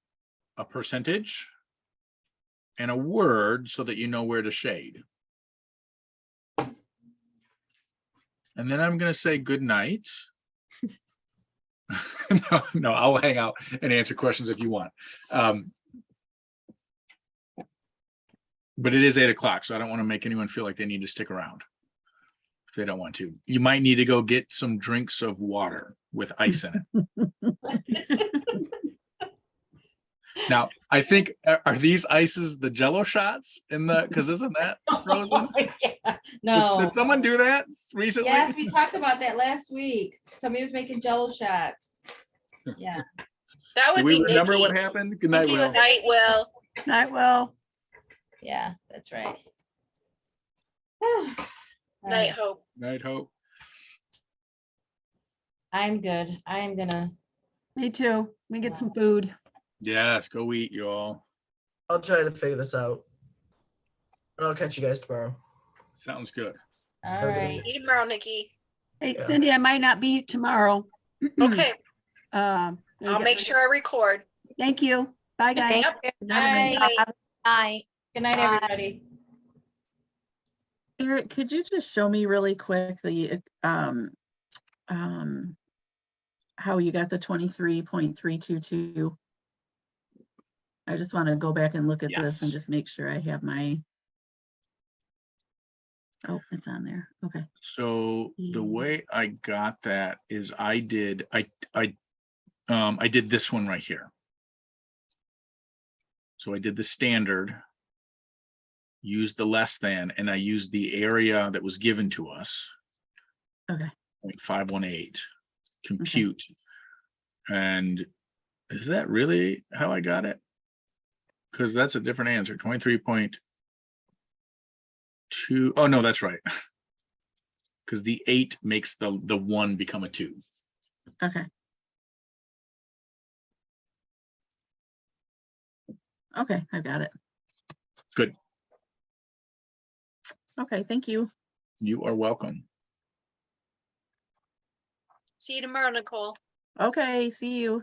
a percentage and a word so that you know where to shade. And then I'm gonna say good night. No, I'll hang out and answer questions if you want. But it is 8 o'clock, so I don't want to make anyone feel like they need to stick around if they don't want to. You might need to go get some drinks of water with ice in it. Now, I think, are these ices the Jello shots in the, because isn't that frozen? Yeah, no. Did someone do that recently? Yeah, we talked about that last week. Somebody was making Jello shots. Yeah. That Do would we be remember what Nikki. happened? Good night, Nikki Will. was- Night, Will. Night, Will. Yeah, that's right. Night, Hope. Night, Hope. I'm good. I am gonna, Me too. We get some food. Yes, go eat, y'all. I'll try to figure this out. I'll catch you guys tomorrow. Sounds good. all Okay. right. See you tomorrow, Nikki. Hey, Yeah. Cindy, I might not be tomorrow. Okay, There you I'll go. make sure I record. Thank you. Bye, guys. Thank you. Bye. Bye. Good night, Bye. everybody. Eric, could you just show me really quick the, how you got the 23.322? I just want to go back and look at this and Yes. just make sure I have my, oh, it's on there. Okay. So the Mm. way I got that is I did this one right here. So I did the standard, used the less than, and I used the area that was given to us. Okay. 0.518 compute. And is that really how I got it? Because that's a different answer. 23.2. Oh no, that's right. Because the 8 makes the 1 become a 2. Okay. Okay, I got it. Good. Okay, thank you. You are welcome. See you tomorrow, Nicole. Okay, see you.